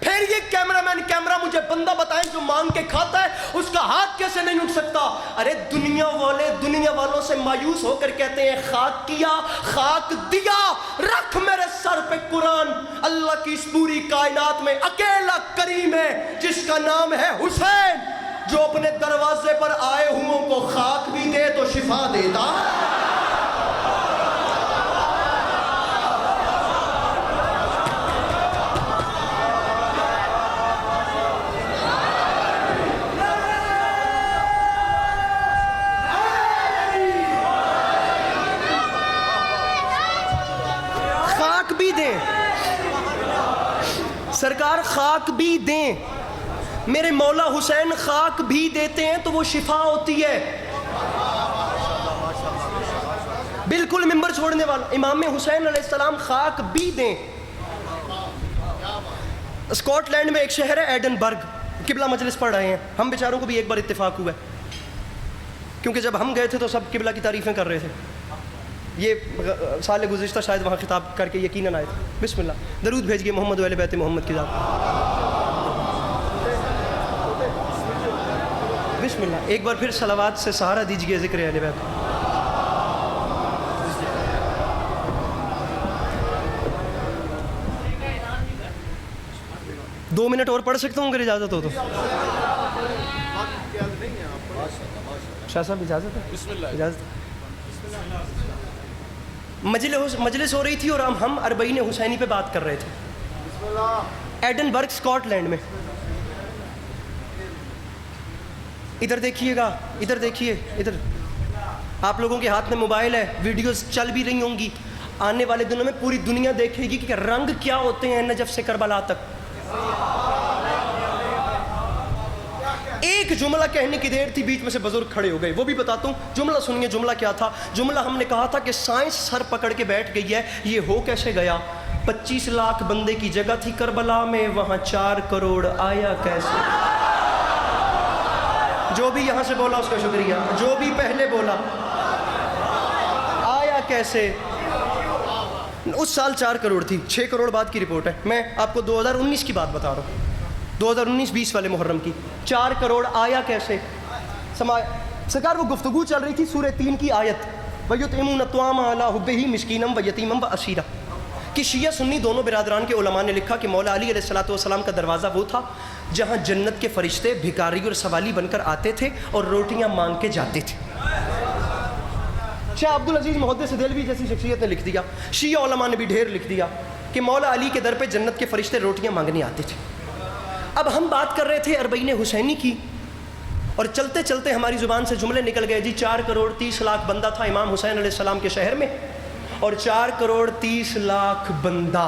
پھر یہ کیمرہ مین کیمرہ مجھے بندہ بتائیں جو مانگ کے کھاتا ہے اس کا ہاتھ کیسے نہیں اٹھ سکتا؟ ارے دنیا والوں سے مایوس ہو کر کہتے ہیں خاک کیا، خاک دیا. رکھ میرے سر پہ قرآن. اللہ کی اس پوری کائنات میں اکیلا کریم ہے جس کا نام ہے حسین، جو اپنے دروازے پر آئے ہوں کو خاک بھی دے تو شفا دیتا. سرکار خاک بھی دیں. میرے مولا حسین خاک بھی دیتے ہیں تو وہ شفا ہوتی ہے. بالکل منبر چھوڑنے والا امام حسین علیہ السلام خاک بھی دیں. اسکاٹ لینڈ میں ایک شہر ہے ایڈن برگ، قبلہ مجلس پڑھ رہے ہیں ہم بیچاروں کو بھی ایک بار اتفاق ہوا ہے کیونکہ جب ہم گئے تھے تو سب قبلہ کی تعریفیں کر رہے تھے. یہ سال گزشتہ شاید وہاں خطاب کر کے یقیناً آئے تھے. بسم اللہ درود بھیجئے محمد و اہل بیت محمد کی ذات. بسم اللہ ایک بار پھر صلوات سے سہارا دیجئے ذکر اہل بیت. دو منٹ اور پڑھ سکتا ہوں اگر اجازت ہو تو. شاہ صاحب اجازت ہے؟ بسم اللہ اجازت. مجلس ہو رہی تھی اور ہم اربعین حسینی پہ بات کر رہے تھے ایڈن برگ اسکاٹ لینڈ میں. ادھر دیکھیے گا، ادھر دیکھیے، ادھر. آپ لوگوں کے ہاتھ میں موبائل ہے، ویڈیوز چل بھی رہی ہوں گی. آنے والے دنوں میں پوری دنیا دیکھے گی کہ رنگ کیا ہوتے ہیں نجف سے کربلا تک. ایک جملہ کہنے کی دیر تھی، بیچ میں سے بزرگ کھڑے ہو گئے. وہ بھی بتاتا ہوں جملہ سنیے. جملہ کیا تھا؟ جملہ ہم نے کہا تھا کہ سائنس سر پکڑ کے بیٹھ گئی ہے، یہ ہو کیسے گیا؟ 25 لاکھ بندے کی جگہ تھی کربلا میں، وہاں 4 کروڑ آیا کیسے؟ جو بھی یہاں سے بولا اس کا شکریہ، جو بھی پہلے بولا. آیا کیسے؟ اس سال 4 کروڑ تھی، 6 کروڑ بعد کی رپورٹ ہے. میں آپ کو 2019 کی بات بتا رہا ہوں، 2019-20 والے محرم کی. 4 کروڑ آیا کیسے؟ سرکار وہ گفتگو چل رہی تھی سورہ 3 کی آیت وَيُطْعِمُونَ الطَّعَامَ عَلَىٰ حُبِّهِ مِسْكِينًا وَيَتِيمًا وَأَسِيرًا کہ شیعہ سنی دونوں برادران کے علماء نے لکھا کہ مولا علی علیہ السلام کا دروازہ وہ تھا جہاں جنت کے فرشتے بھکاری اور سوالی بن کر آتے تھے اور روٹیاں مانگ کے جاتے تھے. شاہ عبدالعزیز محدث دہلوی جیسی شخصیت نے لکھ دیا، شیعہ علماء نے بھی ڈھیر لکھ دیا کہ مولا علی کے در پہ جنت کے فرشتے روٹیاں مانگنے آتے تھے. اب ہم بات کر رہے تھے اربعین حسینی کی اور چلتے چلتے ہماری زبان سے جملے نکل گئے جی 4 کروڑ 30 لاکھ بندہ تھا امام حسین علیہ السلام کے شہر میں، اور 4 کروڑ 30 لاکھ بندہ.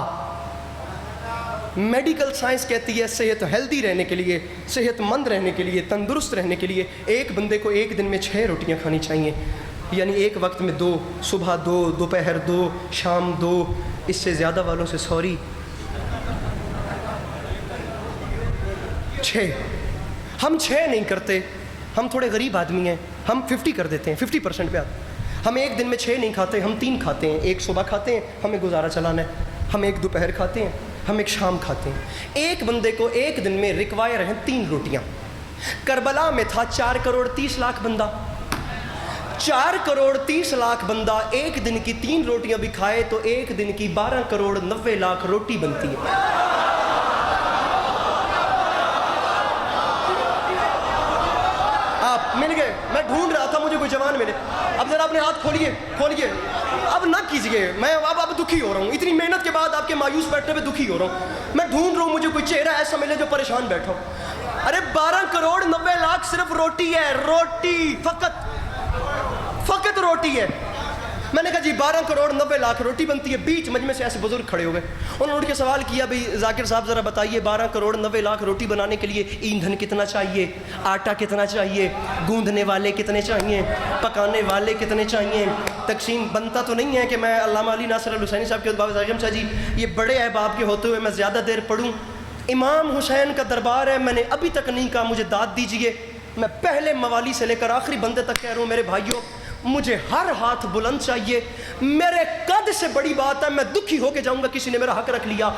میڈیکل سائنس کہتی ہے صحت ہیلدی رہنے کے لیے، صحت مند رہنے کے لیے، تندرست رہنے کے لیے ایک بندے کو ایک دن میں 6 روٹیاں کھانی چاہیے. یعنی ایک وقت میں 2، صبح 2، دوپہر 2، شام 2. اس سے زیادہ والوں سے سوری. 6 ہم 6 نہیں کرتے، ہم تھوڑے غریب آدمی ہیں، ہم 50 کر دیتے ہیں، 50% پہ آتے. ہم ایک دن میں 6 نہیں کھاتے، ہم 3 کھاتے ہیں. ایک صبح کھاتے ہیں، ہمیں گزارا چلانا ہے. ہم ایک دوپہر کھاتے ہیں، ہم ایک شام کھاتے ہیں. ایک بندے کو ایک دن میں ریکوائر ہیں 3 روٹیاں. کربلا میں تھا 4 کروڑ 30 لاکھ بندہ. 4 کروڑ 30 لاکھ بندہ ایک دن کی 3 روٹیاں بھی کھائے تو ایک دن کی 12 کروڑ 90 لاکھ روٹی بنتی ہے. آپ مل گئے. میں ڈھونڈ رہا تھا مجھے کوئی جوان ملے. اب ذرا اپنے ہاتھ کھولیے. اب نہ کیجئے. میں اب دکھی ہو رہا ہوں. اتنی محنت کے بعد آپ کے مایوس بیٹھنے پہ دکھی ہو رہا ہوں. میں ڈھونڈ رہا ہوں مجھے کوئی چہرہ ایسا ملے جو پریشان بیٹھا ہو. ارے 12 کروڑ 90 لاکھ صرف روٹی ہے. روٹی فقط روٹی ہے. میں نے کہا جی 12 کروڑ 90 لاکھ روٹی بنتی ہے. بیچ مجمع سے ایسے بزرگ کھڑے ہو گئے. انہوں نے اٹھ کے سوال کیا بھئی ذاکر صاحب ذرا بتائیے 12 کروڑ 90 لاکھ روٹی بنانے کے لیے ایندھن کتنا چاہیے, آٹا کتنا چاہیے, گوندھنے والے کتنے چاہیے, پکانے والے کتنے چاہیے, تقسیم بنتا تو نہیں ہے کہ میں علامہ علی ناصر الحسینی صاحب کے باب اعظم شاہ جی یہ بڑے احباب کے ہوتے ہوئے میں زیادہ دیر پڑھوں. امام حسین کا دربار ہے, میں نے ابھی تک نہیں کہا مجھے داد دیجئے. میں پہلے موالی سے لے کر آخری بندے تک کہہ رہا ہوں میرے بھائیوں مجھے ہر ہاتھ بلند چاہیے. میرے قد سے بڑی بات ہے, میں دکھی ہو کے جاؤں گا کسی نے میرا حق رکھ لیا.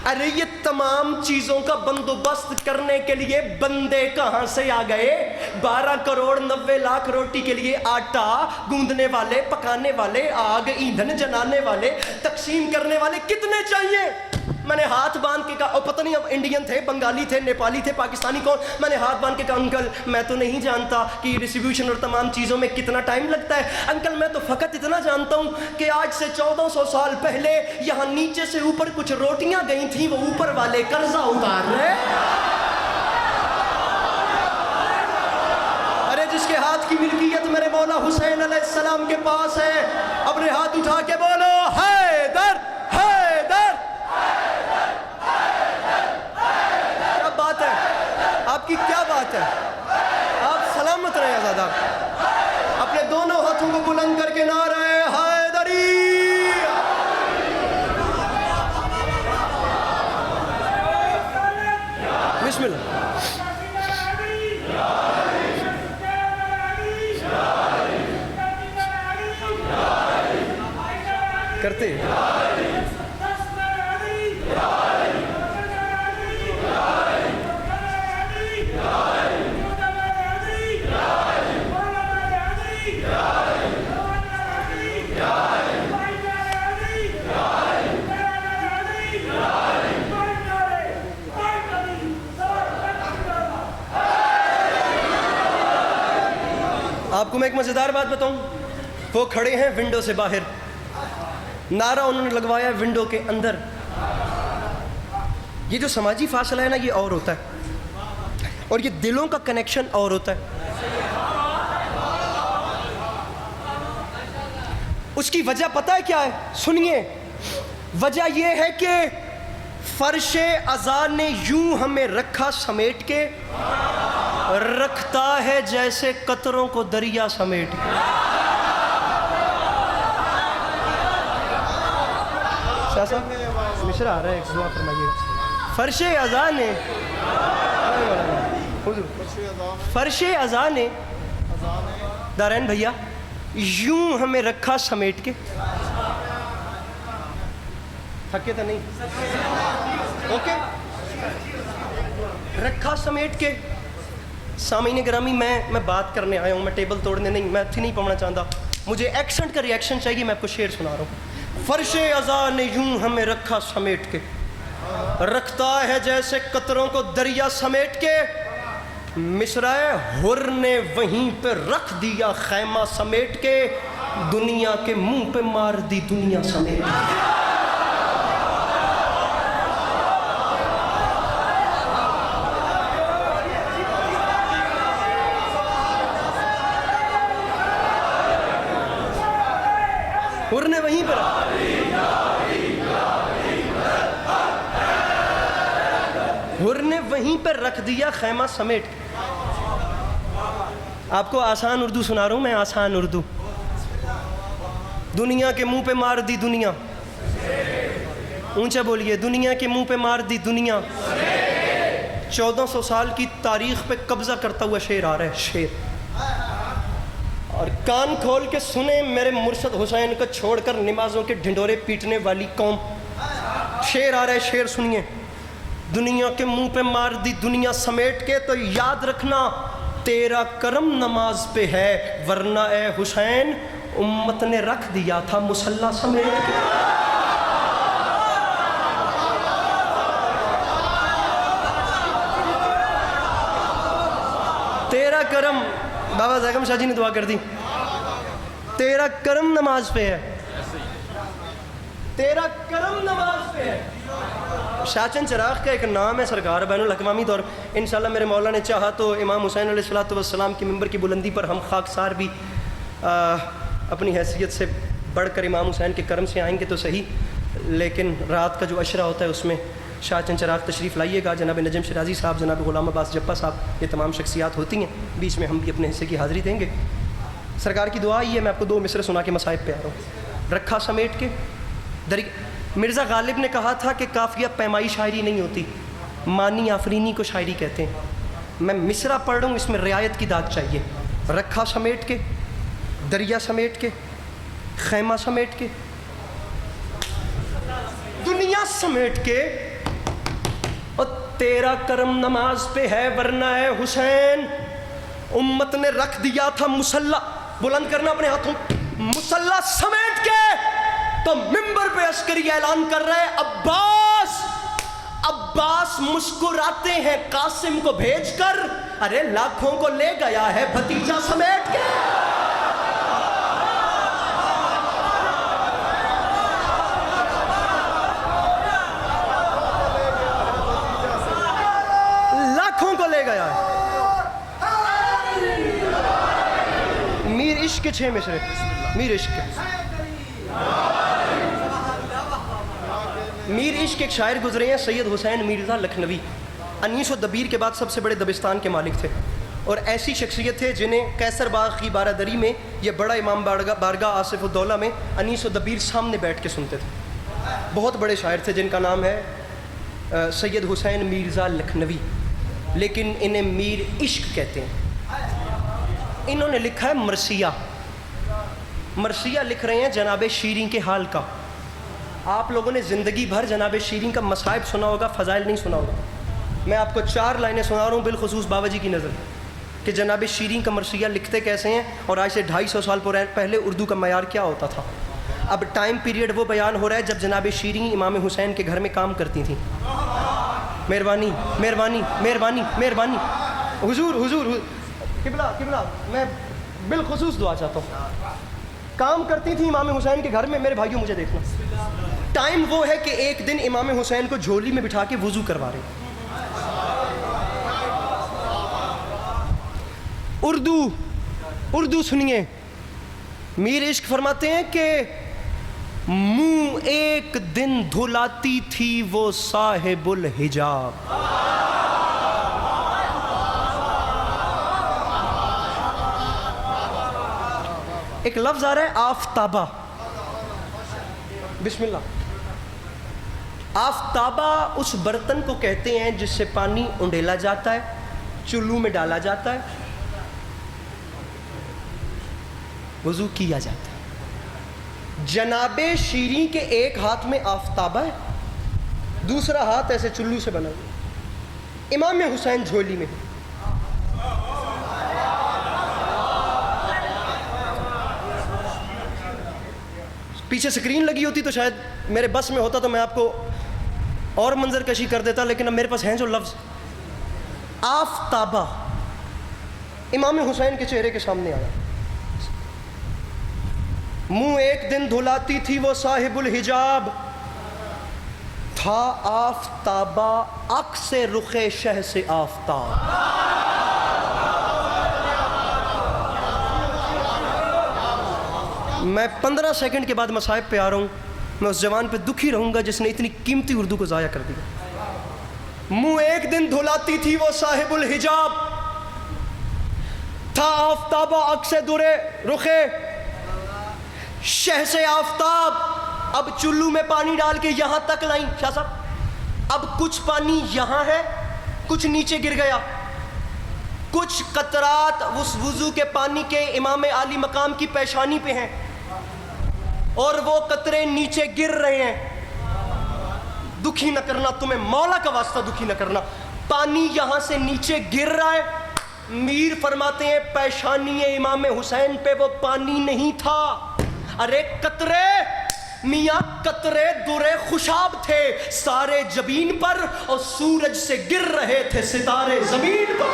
ارے یہ تمام چیزوں کا بندوبست کرنے کے لیے بندے کہاں سے آ گئے؟ 12 کروڑ 90 لاکھ روٹی کے لیے آٹا گوندنے والے, پکانے والے, آگ ایندھن جلانے والے, تقسیم کرنے والے کتنے چاہیے؟ میں نے ہاتھ باندھ کے کہا, اور پتہ نہیں اب انڈین تھے, بنگالی تھے, نیپالی تھے, پاکستانی کون, میں نے ہاتھ باندھ کے کہا انکل میں تو نہیں جانتا کہ یہ ڈسٹریبیوشن اور تمام چیزوں میں کتنا ٹائم لگتا ہے. انکل میں تو فقط اتنا جانتا ہوں کہ آج سے 1400 سال پہلے یہاں نیچے سے اوپر کچھ روٹیاں گئی تھیں, وہ اوپر والے قرضہ اتار رہے. ارے جس کے ہاتھ کی ملکیت میرے مولا حسین علیہ السلام کے پاس ہے, اپنے ہاتھ اٹھا کے بولو حیدر حیدر. آپ کی کیا بات ہے؟ آپ سلامت رہے آزادہ. اپنے دونوں ہاتھوں کو بلند کر کے نعرہ حیدری. بسم اللہ. کرتے آپ کو میں ایک مزیدار بات بتاؤں. وہ کھڑے ہیں ونڈو سے باہر, نعرہ انہوں نے لگوایا ونڈو کے اندر. یہ جو سماجی فاصلہ ہے نا یہ اور ہوتا ہے, اور یہ دلوں کا کنیکشن اور ہوتا ہے. اس کی وجہ پتہ ہے کیا ہے؟ سنیے. وجہ یہ ہے کہ فرش ازاں نے یوں ہمیں رکھا سمیٹ کے, رکھتا ہے جیسے قطروں کو دریا سمیٹ کے. شاہ صاحب مشرا آ رہا ہے, ایک دعا فرمائیے. فرش ازاں نے فرش ازاں نے دارین بھیا یوں ہمیں رکھا سمیٹ کے. تھکے تو نہیں؟ اوکے, رکھا سمیٹ کے. سامعین گرامی میں بات کرنے آیا ہوں, میں ٹیبل توڑنے نہیں, میں اتنی نہیں پڑھنا چاہتا. مجھے ایکسنٹ کا ریئیکشن چاہیے. میں آپ کو شعر سنا رہا ہوں. فرش ازاں نے یوں ہمیں رکھا سمیٹ کے, رکھتا ہے جیسے قطروں کو دریا سمیٹ کے. مصرعِ حر نے وہیں پہ رکھ دیا خیمہ سمیٹ کے, دنیا کے منہ پہ مار دی دنیا سمیٹ کے. حر نے وہیں پر حر نے وہیں پر رکھ دیا خیمہ سمیٹ. آپ کو آسان اردو سنا رہا ہوں میں, آسان اردو. دنیا کے منہ پہ مار دی دنیا, اونچا بولیے, دنیا کے منہ پہ مار دی دنیا. 1400 سال کی تاریخ پہ قبضہ کرتا ہوا شعر آ رہا ہے, شعر. اور کان کھول کے سنیں میرے مرشد حسین کو چھوڑ کر نمازوں کے ڈھنڈورے پیٹنے والی قوم, شعر آ رہا ہے، شعر سنیے. دنیا کے منہ پہ مار دی دنیا سمیٹ کے، تو یاد رکھنا تیرا کرم نماز پہ ہے، ورنہ اے حسین امت نے رکھ دیا تھا مصلی سمیٹ کے. تیرا کرم، بابا زیغم شاہ جی نے دعا کر دی، تیرا کرم نماز پہ ہے، تیرا کرم نماز پہ ہے. شاچن چراغ کا ایک نام ہے سرکار بین الاقوامی طور. انشاءاللہ میرے مولا نے چاہا تو امام حسین علیہ السلام کی ممبر کی بلندی پر ہم خاکسار بھی اپنی حیثیت سے بڑھ کر امام حسین کے کرم سے آئیں گے تو صحیح، لیکن رات کا جو عشرہ ہوتا ہے اس میں شاچن چراغ تشریف لائیے گا. جناب نجم شرازی صاحب، جناب غلام عباس جپا صاحب، یہ تمام شخصیات ہوتی ہیں، بیچ میں ہم بھی اپنے حصے کی حاضری دیں گے. سرکار کی دعا یہ ہے، میں آپ کو 2 مصرع سنا کے مصائب پہ آ رہا ہوں. رکھا سمیٹ کے مرزا غالب نے کہا تھا کہ قافیہ پیمائی شاعری نہیں ہوتی، معنی آفرینی کو شاعری کہتے ہیں. میں مصرع پڑھ رہا ہوں، اس میں رعایت کی داد چاہیے. رکھا سمیٹ کے، دریا سمیٹ کے، خیمہ سمیٹ کے، دنیا سمیٹ کے، اور تیرا کرم نماز پہ ہے، ورنہ ہے حسین امت نے رکھ دیا تھا مصلی. بلند کرنا اپنے ہاتھوں، مصلی سمیٹ کے. تو ممبر پہ عسکری اعلان کر رہے عباس، عباس مسکراتے ہیں قاسم کو بھیج کر، ارے لاکھوں کو لے گیا ہے بھتیجا سمیٹ کے. لاکھوں کو لے گیا ہے. میر عشق کے 6 مصرے، میر عشق کے. میر عشق ایک شاعر گزرے ہیں سید حسین میرزا لکھنوی، انیس و دبیر کے بعد سب سے بڑے دبستان کے مالک تھے، اور ایسی شخصیت تھے جنہیں قیصر باغ کی بارہ دری میں یہ بڑا امام بارگاہ آصف الدولہ میں انیس و دبیر سامنے بیٹھ کے سنتے تھے. بہت بڑے شاعر تھے جن کا نام ہے سید حسین میرزا لکھنوی، لیکن انہیں میر عشق کہتے ہیں. انہوں نے لکھا ہے مرثیہ. مرثیہ لکھ رہے ہیں جناب شیریں کے حال کا. آپ لوگوں نے زندگی بھر جناب شیریں کا مصائب سنا ہوگا، فضائل نہیں سنا ہوگا. میں آپ کو 4 لائنیں سنا رہا ہوں بالخصوص بابا جی کی نظر کہ جناب شیریں کا مرثیہ لکھتے کیسے ہیں، اور آج سے 250 سال پہلے اردو کا معیار کیا ہوتا تھا. اب ٹائم پیریڈ وہ بیان ہو رہا ہے جب جناب شیریں امام حسین کے گھر میں کام کرتی تھیں. مہربانی مہربانی مہربانی مہربانی، حضور حضور قبلہ قبلہ، میں بالخصوص دعا چاہتا ہوں. کام کرتی تھیں امام حسین کے گھر میں. میرے بھائیوں مجھے دیکھنا، ٹائم وہ ہے کہ ایک دن امام حسین کو جھولی میں بٹھا کے وضو کروا رہے ہیں. اردو سنیے. میر عشق فرماتے ہیں کہ منہ ایک دن دھلاتی تھی وہ صاحب الحجاب. ایک لفظ آ رہا ہے آفتابہ. بسم اللہ. آفتابہ اس برتن کو کہتے ہیں جس سے پانی انڈیلا جاتا ہے، چلو میں ڈالا جاتا ہے، وضو کیا جاتا ہے. جناب شیریں کے ایک ہاتھ میں آفتابہ ہے، دوسرا ہاتھ ایسے چلو سے بنا ہوا. امام حسین جھولی میں ہے. پیچھے سکرین لگی ہوتی تو شاید میرے بس میں ہوتا تو میں آپ کو اور منظر کشی کر دیتا، لیکن اب میرے پاس ہیں جو لفظ. آفتابہ امام حسین کے چہرے کے سامنے آیا. منہ ایک دن دھلاتی تھی وہ صاحب الحجاب، تھا آفتابہ عکس رخ شہ سے آفتاب. میں 15 سیکنڈ کے بعد مصائب پہ آ رہا ہوں. میں اس جوان پہ دکھی رہوں گا جس نے اتنی قیمتی اردو کو ضائع کر دیا. منہ ایک دن دھلاتی تھی وہ صاحب الحجاب، تھا آفتابہ عکس درے رخے شہ سے آفتاب. اب چلو میں پانی ڈال کے یہاں تک لائیں شاہ صاحب. اب کچھ پانی یہاں ہے، کچھ نیچے گر گیا. کچھ قطرات اس وضو کے پانی کے امام عالی مقام کی پیشانی پہ ہیں، اور وہ قطرے نیچے گر رہے ہیں. دکھی نہ کرنا، تمہیں مولا کا واسطہ دکھی نہ کرنا. پانی یہاں سے نیچے گر رہا ہے. میر فرماتے ہیں پیشانی امام حسین پہ وہ پانی نہیں تھا. ارے قطرے میاں قطرے درے خوشاب تھے سارے جبین پر، اور سورج سے گر رہے تھے ستارے زمین پر.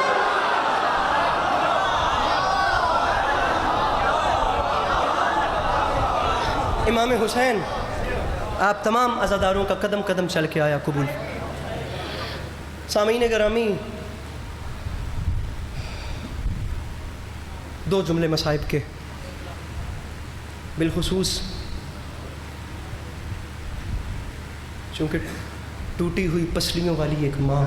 امام حسین آپ تمام عزاداروں کا قدم قدم چل کے آیا قبول. سامعین گرامی، دو جملے مصائب کے، بالخصوص چونکہ ٹوٹی ہوئی پسلیوں والی ایک ماں.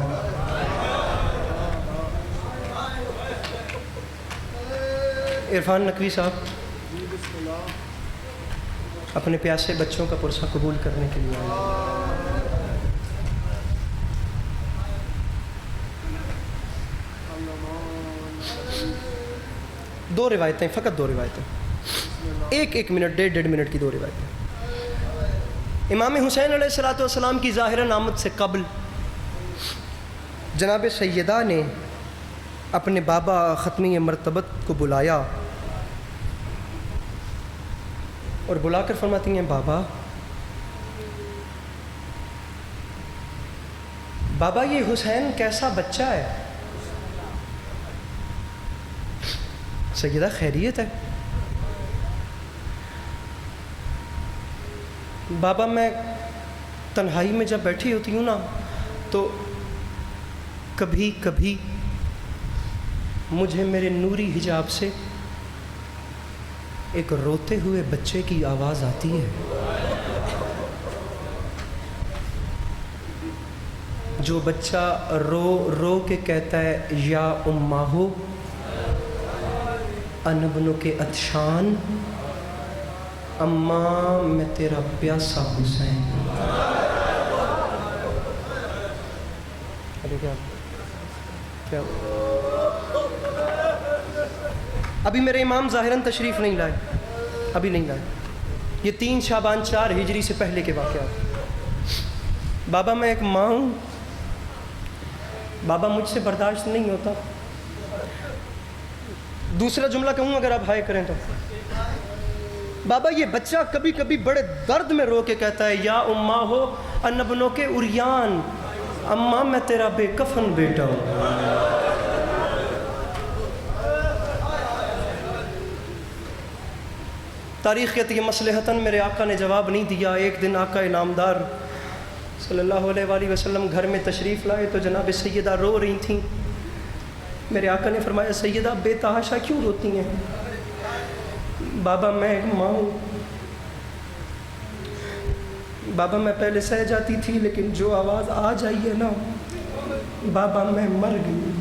عرفان نقوی صاحب اپنے پیاسے بچوں کا پرسہ قبول کرنے کے لیے آئے. دو روایتیں، فقط دو روایتیں، ایک منٹ، ڈیڑھ منٹ کی دو روایتیں. امام حسین علیہ السلام کی ظاہراً آمد سے قبل جناب سیدہ نے اپنے بابا ختمی مرتبت کو بلایا اور بلا کر فرماتی ہیں بابا یہ حسین کیسا بچہ ہے؟ سیدہ خیریت ہے؟ بابا میں تنہائی میں جب بیٹھی ہوتی ہوں نا تو کبھی کبھی مجھے میرے نوری حجاب سے ایک روتے ہوئے بچے کی آواز آتی ہے، جو بچہ رو رو کے کہتا ہے یا اماہو انبنو کے عطشان، اماں میں تیرا پیاسا حسین. کیا ابھی میرے امام ظاہراً تشریف نہیں لائے، ابھی نہیں لائے. یہ 3 شعبان 4 ہجری سے پہلے کے واقعات. بابا میں ایک ماں ہوں، بابا مجھ سے برداشت نہیں ہوتا. دوسرا جملہ کہوں اگر آپ ہائے کریں تو، بابا یہ بچہ کبھی کبھی بڑے درد میں رو کے کہتا ہے یا اماں ہو انبنوں کے اریان، اماں میں تیرا بے کفن بیٹا ہوں. تاریخ کہتی ہے مصلحتاً میرے آقا نے جواب نہیں دیا. ایک دن آقا انعامدار صلی اللہ علیہ وآلہ وسلم گھر میں تشریف لائے تو جناب سیدہ رو رہی تھیں. میرے آقا نے فرمایا سیدہ بے تحاشا کیوں روتی ہیں؟ بابا میں ایک ماں ہوں، بابا میں پہلے سہ جاتی تھی لیکن جو آواز آ جائی ہے نا بابا میں مر گئی.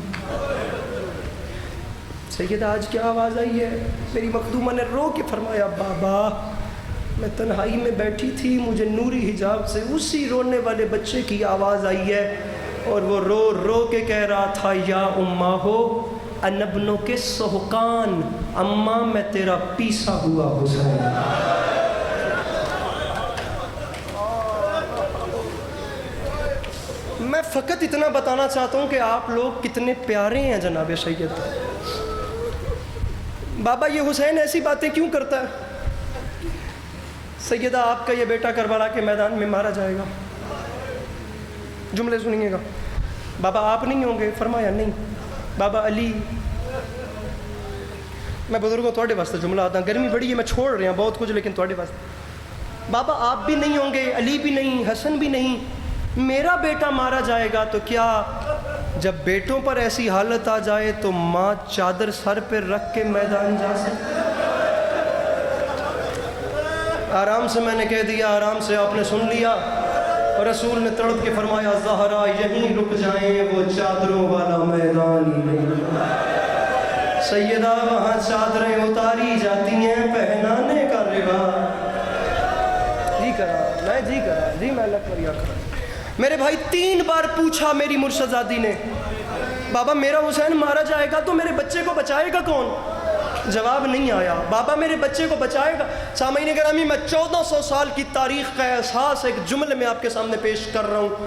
سیدہ آج کیا آواز آئی ہے؟ میری مخدومہ نے رو کے فرمایا بابا میں تنہائی میں بیٹھی تھی، مجھے نوری حجاب سے اسی رونے والے بچے کی آواز آئی ہے اور وہ رو رو کے کہہ رہا تھا یا اماں ہو انبنوں کے سہقان، اماں میں تیرا پیسا ہوا حسین. میں فقط اتنا بتانا چاہتا ہوں کہ آپ لوگ کتنے پیارے ہیں جناب سید. بابا یہ حسین ایسی باتیں کیوں کرتا ہے؟ سیدہ آپ کا یہ بیٹا کربلا کے میدان میں مارا جائے گا. جملے سنیے گا. بابا آپ نہیں ہوں گے؟ فرمایا نہیں. بابا علی، میں بزرگوں تھوڑے واسطے جملہ آتا ہوں، گرمی بڑی ہے میں چھوڑ رہے ہیں بہت کچھ لیکن تھوڑے واسطے. بابا آپ بھی نہیں ہوں گے، علی بھی نہیں، حسن بھی نہیں، میرا بیٹا مارا جائے گا تو کیا جب بیٹوں پر ایسی حالت آ جائے تو ماں چادر سر پہ رکھ کے میدان جا سکتی؟ آرام سے میں نے کہہ دیا، آرام سے آپ نے سن لیا. اور رسول نے تڑپ کے فرمایا زہرا یہیں رک جائیں، وہ چادروں والا میدان ہی نہیں. سیدہ وہاں چادریں اتاری جاتی ہیں پہنانے کا رواج. جی میں اللہ کریا کرا. میرے بھائی 3 بار پوچھا میری مرشدزادی نے بابا میرا حسین مارا جائے گا تو میرے بچے کو بچائے گا کون؟ جواب نہیں آیا. بابا میرے بچے کو بچائے گا. سامعین گرامی، میں 1400 سال کی تاریخ کا احساس ایک جملے میں آپ کے سامنے پیش کر رہا ہوں.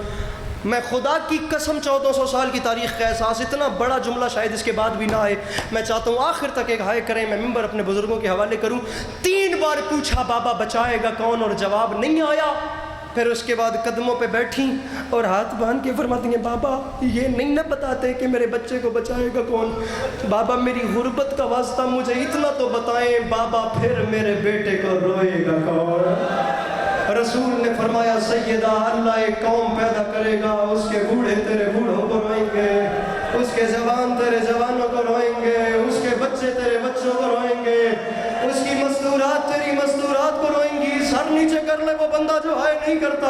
میں خدا کی قسم 1400 سال کی تاریخ کا احساس، اتنا بڑا جملہ شاید اس کے بعد بھی نہ آئے. میں چاہتا ہوں آخر تک ایک ہائے کریں، میں ممبر اپنے بزرگوں کے حوالے کروں. 3 بار پوچھا بابا بچائے گا کون، اور جواب نہیں آیا. پھر اس کے بعد قدموں پہ بیٹھی اور ہاتھ باندھ کے فرماتی ہیں بابا یہ نہیں نہ بتاتے کہ میرے بچے کو بچائے گا کون. بابا میری غربت کا واسطہ مجھے اتنا تو بتائیں بابا، پھر میرے بیٹے کو روئے گا کون. رسول نے فرمایا سیدہ اللہ ایک قوم پیدا کرے گا، اس کے بوڑھے تیرے بوڑھوں کو روئیں گے، اس کے جوان تیرے جوانوں کو روئیں گے، اس کے بچے تیرے بچوں کو روئیں گے، اس کی مستورات تیری مستورات کو روئیں گی. سر نیچے کر لے وہ بندہ جو ہائے نہیں کرتا.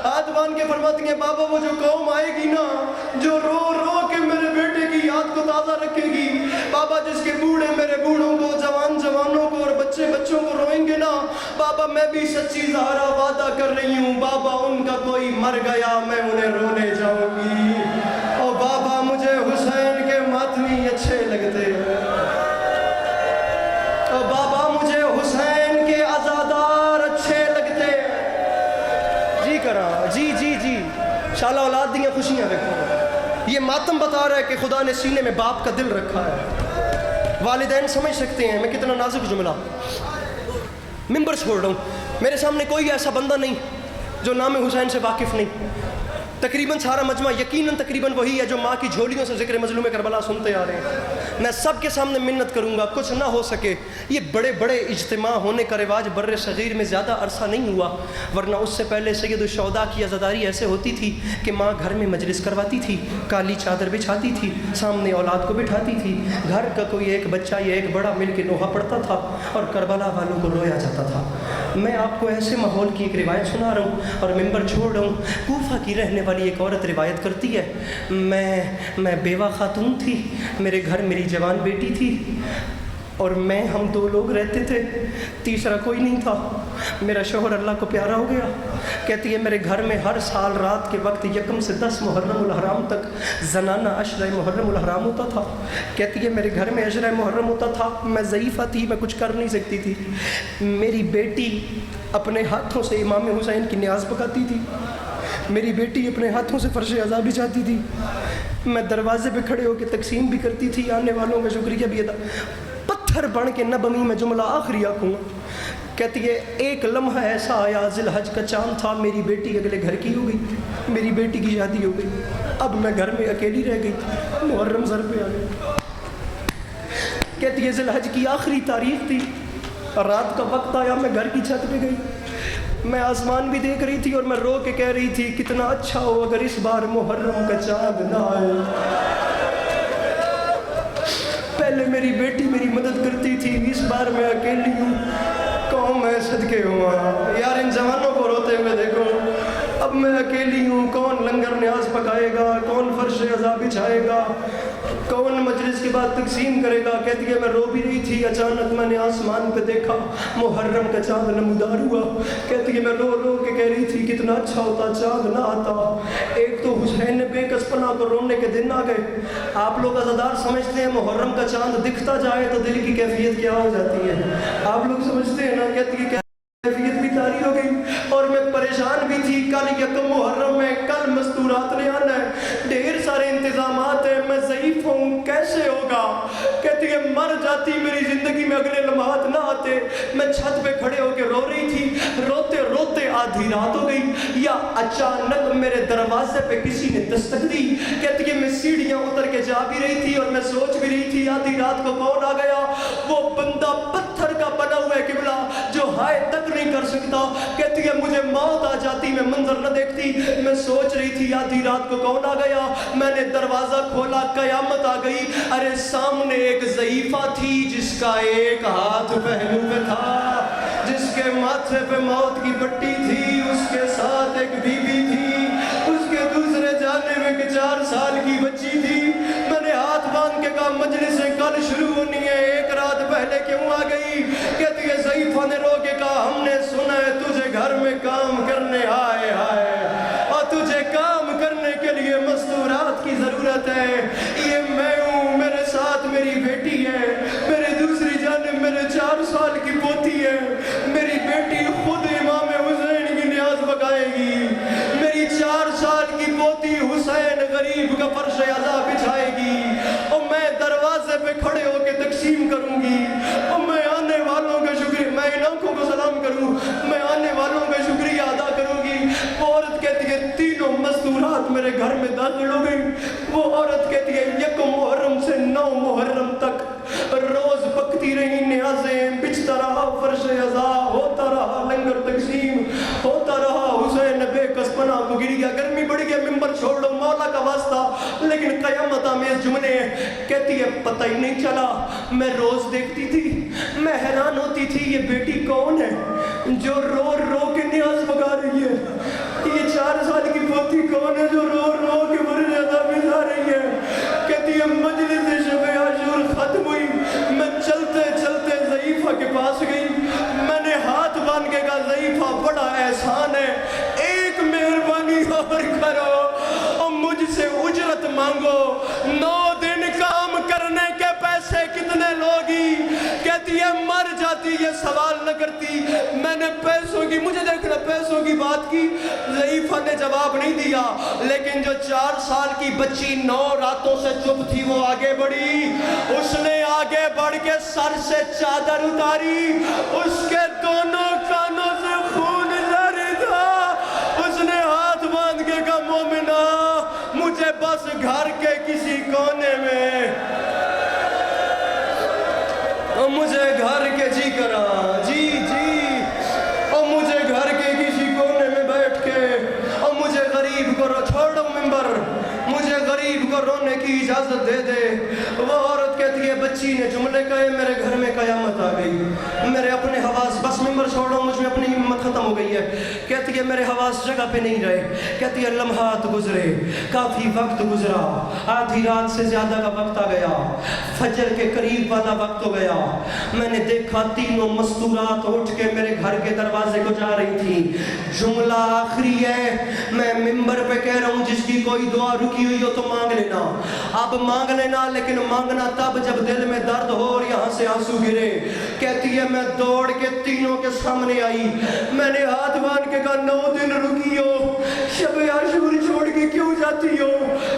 ہاتھ باندھ کے فرماتی ہیں بابا وہ جو قوم آئے گی نا، جو رو رو کے میرے بیٹے کی یاد کو تازہ رکھے گی، بابا جس کے بوڑھے میرے بوڑھوں کو، جوان جوانوں کو اور بچے بچوں کو روئیں گے نا، بابا میں بھی سچی زہرا وعدہ کر رہی ہوں بابا ان کا کوئی مر گیا میں انہیں رونے جاؤں گی. اور بابا مجھے حسین کے ماتمی اچھے لگتے، اور بابا مجھے حسین کے عزادار اچھے لگتے. جی کرا جی جی جی شالا اولاد دیا خوشیاں رکھو. یہ ماتم بتا رہا ہے کہ خدا نے سینے میں باپ کا دل رکھا ہے. والدین سمجھ سکتے ہیں میں کتنا نازک جملہ. ممبر چھوڑ رہا ہوں، میرے سامنے کوئی ایسا بندہ نہیں جو نام حسین سے واقف نہیں. تقریباً سارا مجمع یقیناً تقریباً وہی ہے جو ماں کی جھولیوں سے ذکر مظلوم کربلا سنتے آ رہے ہیں. میں سب کے سامنے منت کروں گا کچھ نہ ہو سکے. یہ بڑے بڑے اجتماع ہونے کا رواج بر صغیر میں زیادہ عرصہ نہیں ہوا، ورنہ اس سے پہلے سید الشہداء کی عزاداری ایسے ہوتی تھی کہ ماں گھر میں مجلس کرواتی تھی، کالی چادر بچھاتی تھی، سامنے اولاد کو بٹھاتی تھی، گھر کا کوئی ایک بچہ یا ایک بڑا مل کے نوحہ پڑتا تھا اور کربلا والوں کو رویا جاتا تھا. میں آپ کو ایسے ماحول کی ایک روایت سنا رہا ہوں اور ممبر چھوڑ رہا ہوں. کوفہ کی رہنے والی ایک عورت روایت کرتی ہے میں بیوہ خاتون تھی، میرے گھر میری جوان بیٹی تھی اور ہم 2 لوگ رہتے تھے، تیسرا کوئی نہیں تھا. میرا شوہر اللہ کو پیارا ہو گیا. کہتی ہے میرے گھر میں ہر سال رات کے وقت 1 سے 10 محرم الحرام تک زنانہ عشرہ محرم الحرام ہوتا تھا. کہتی ہے میرے گھر میں عشرہ محرم ہوتا تھا، میں ضعیفہ تھی، میں کچھ کر نہیں سکتی تھی. میری بیٹی اپنے ہاتھوں سے امام حسین کی نیاز پکاتی تھی، میری بیٹی اپنے ہاتھوں سے فرش عزا بچھاتی تھی، میں دروازے پہ کھڑے ہو کے تقسیم بھی کرتی تھی، آنے والوں کا شکریہ بھی ادا. پتھر بن کے نہ بمی میں جملہ آخری آنکھوں. کہتی ہے ایک لمحہ ایسا آیا ذی الحج کا چاند تھا، میری بیٹی اگلے گھر کی ہو گئی، میری بیٹی کی شادی ہو گئی، اب میں گھر میں اکیلی رہ گئی، محرم سر پہ آ گئی. کہتی ہے ذی الحج کی آخری تاریخ تھی، رات کا وقت آیا، میں گھر کی چھت پہ گئی، میں آسمان بھی دیکھ رہی تھی اور میں رو کے کہہ رہی تھی کتنا اچھا ہو اگر اس بار محرم کا چاند نہ آئے. پہلے میری بیٹی میری مدد کرتی تھی، اس بار میں اکیلی ہوں، قوم ہے صدقے ہوا. یار ان جوانوں کو روتے ہوئے دیکھو، اب میں اکیلی ہوں، کون لنگر نیاز پکائے گا، کون فرش عزا بچھائے گا، کون مجلس کے بعد تقسیم کرے گا. کہتی ہے میں رو بھی رہی تھی، اچانک میں نے آسمان پہ دیکھا محرم کا چاند نمودار ہوا. کہتی ہے میں رو رو کے کہہ رہی تھی کتنا اچھا ہوتا چاند نہ آتا. ایک تو حسین نے بے کس پناہ کو رونے کے دن آ گئے. آپ لوگ عزادار سمجھتے ہیں محرم کا چاند دکھتا جائے تو دل کی کیفیت کیا ہو جاتی ہے، آپ لوگ سمجھتے ہیں نا. کہتی ہے کیفیت بھی طاری ہو گئی اور میں پریشان بھی تھی. کل 1 محرم میں، کل مستورات نے آنا ہے، ڈھیر سارے انتظامات ہیں، میں ضعیف ہوں، کیسے ہوگا. کہتی ہے مر جاتی میری زندگی میں اگلے لمحات نہ آتے. میں چھت پہ کھڑے ہو کے رو رہی تھی، روتے روتے آدھی رات ہو گئی یا اچانک میرے دروازے پہ کسی نے دستک دی. کہتی ہے میں سیڑھیاں اتر کے جا بھی رہی تھی اور میں سوچ بھی رہی تھی آدھی رات کو کون آ گیا. وہ بندہ پتھر کا بنا ہوا ہے قبلہ جو ہائے تک نہیں کر سکتا. کہتی ہے مجھے موت آ جاتی، میں منظر نہ دیکھتی. میں سوچ رہی تھی آدھی رات کو کون آ گیا. میں نے دروازہ کھولا، قیامت آ گئی. ارے سامنے ایک ضعیفہ تھی جس کا ایک ہاتھ پہلو پہ تھا، جس کے ماتھے پہ موت کی پٹی تھی، اس کے ساتھ ایک بی بی تھی، اس کے دوسرے جانے میں ایک 4 سال کی بچی تھی. میں نے ہاتھ باندھ کے کہا مجلس کل شروع ہونی ہے، 1 رات پہلے کیوں آ گئی. کہتی ہے ضعیفہ نے رو کے کہا ہم نے سنا ہے تجھے گھر میں کام کرنے آئے اور تجھے کام کرنے کے لیے مستورات کی ضرورت ہے. یہ میں ہوں، میرے ساتھ میری بیٹی ہے، میرے دوسری جانب میرے 4 سال کی پوتی ہے، کھڑے ہو کے تقسیم کروں گی، اور میں آنے والوں کا شکریہ، میں ان آنکھوں کو سلام کروں، میں آنے والوں کا شکریہ ادا کروں گی۔ وہ عورت کہتی ہے تینوں مستورات میرے گھر میں داخل ہو گئی۔ وہ عورت کہتی ہے 1 محرم سے 9 محرم تک روز پکتی رہی نیازیں، بچتا رہا فرش عزا، ہوتا رہا لنگر تقسیم، ہوتا رہا حسین بے کس پناہ کو گر گیا، گرمی بڑھ گیا، ممبر چھوڑ دو مولا کا واسطہ، لیکن قیامت آمیز جملے ہیں۔ کہتی ہے پتہ ہی نہیں چلا، میں روز دیکھتی تھی، میں حیران ہوتی تھی یہ بیٹی کون ہے جو رو رو کے نیاز پکا رہی ہے، یہ 4 سال کی پوتی کون ہے جو رو رو کے فرش عزا بجا رہی ہے۔ کہتی ہے مجلس شب عاشور ختم ہوئی، میں چلتے چلتے ضعیفہ کے پاس گئی، میں نے ہاتھ باندھ کے کہا ضعیفہ بڑا احسان ہے، ایک مہربانی اور کرو اور مجھ سے اجرت مانگو، 9 دن کام کرنے کے پیسے کتنے لوگی؟ کہتی ہے مر جاتی یہ سوال نہ کرتی، میں نے پیسوں کی، مجھے دیکھنا پیسوں کی بات کی، ضعیفہ نے جواب نہیں دیا، لیکن جو 4 سال کی بچی 9 راتوں سے چپ تھی وہ آگے بڑھی، اس نے آگے بڑھ کے سر سے چادر اتاری، اس کے دونوں کانوں سے خون جاری تھا، اس نے ہاتھ باندھ کے کہا مومنہ مجھے بس گھر کے کسی کونے میں، مجھے گھر کے جی کرا جی اور مجھے گھر کے کسی کونے میں بیٹھ کے، اور مجھے غریب کو چھوڑو ممبر، مجھے غریب کو رونے کی اجازت دے دے۔ وہ عورت کہتی ہے بچی نے جملے کہے میرے گھر میں قیامت آ گئی، میرے اپنے حواس، بس ممبر چھوڑو مجھ میں اپنی ہمت ختم ہو گئی ہے۔ کہتی ہے میرے حواس جگہ پہ نہیں رہے، کہتی ہے لمحات گزرے، کافی وقت گزرا، آدھی رات سے زیادہ کا وقت آ گیا، فجر کے قریب والا وقت ہو گیا، میں نے دیکھا تینوں مستورات اٹھ کے میرے گھر کے دروازے کو جا رہی تھی۔ جملہ آخری ہے، میں ممبر پہ کہہ رہا ہوں جس کی کوئی دعا رکی ہوئی ہو تو مانگ لینا، اب مانگ لینا، لیکن مانگنا تب جب دل میں درد ہو اور یہاں سے آنسو گرے۔ کہتی ہے میں دوڑ کے تینوں کے سامنے آئی، میں نے ہاتھ باندھ کے کہا 9 دن رکی ہو، شب عاشور چھوڑ کے کیوں جاتی ہو؟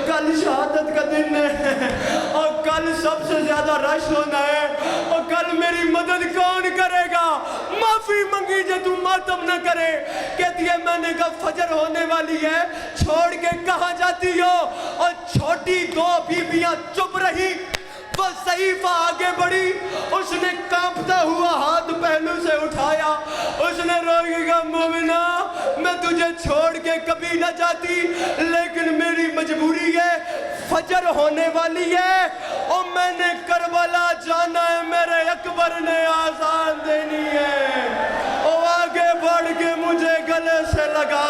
کل شہادت کا دن ہے اور کل سب سے زیادہ رش ہونا ہے، اور کل میری مدد کون کرے گا؟ معافی منگی جو تم ماتم نہ کرے۔ کہتی ہے میں نے کہا فجر ہونے والی ہے، چھوڑ کے کہاں جاتی ہو؟ اور چھوٹی 2 بیویاں چپ رہی، وہ ضعیفہ آگے بڑھی، اس نے کانپتا ہوا ہاتھ پہلو سے اٹھایا، اس نے رو کے کہا مومنہ میں تجھے چھوڑ کے کبھی نہ جاتی، لیکن میری مجبوری ہے، فجر ہونے والی ہے اور میں نے کربلا جانا ہے، میرے اکبر نے آزان دینی ہے۔ اور آگے بڑھ کے مجھے گلے سے لگا،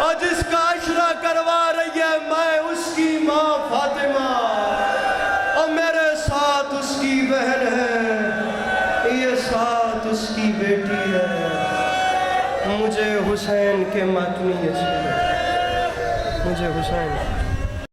اور جس کا عشرہ کروا رہی ہے میں اس کی ماں فاطمہ، اور میرے ساتھ اس کی بہن ہے، یہ ساتھ اس کی بیٹی ہے، مجھے حسین کے ماتمی ہے، مجھے حسین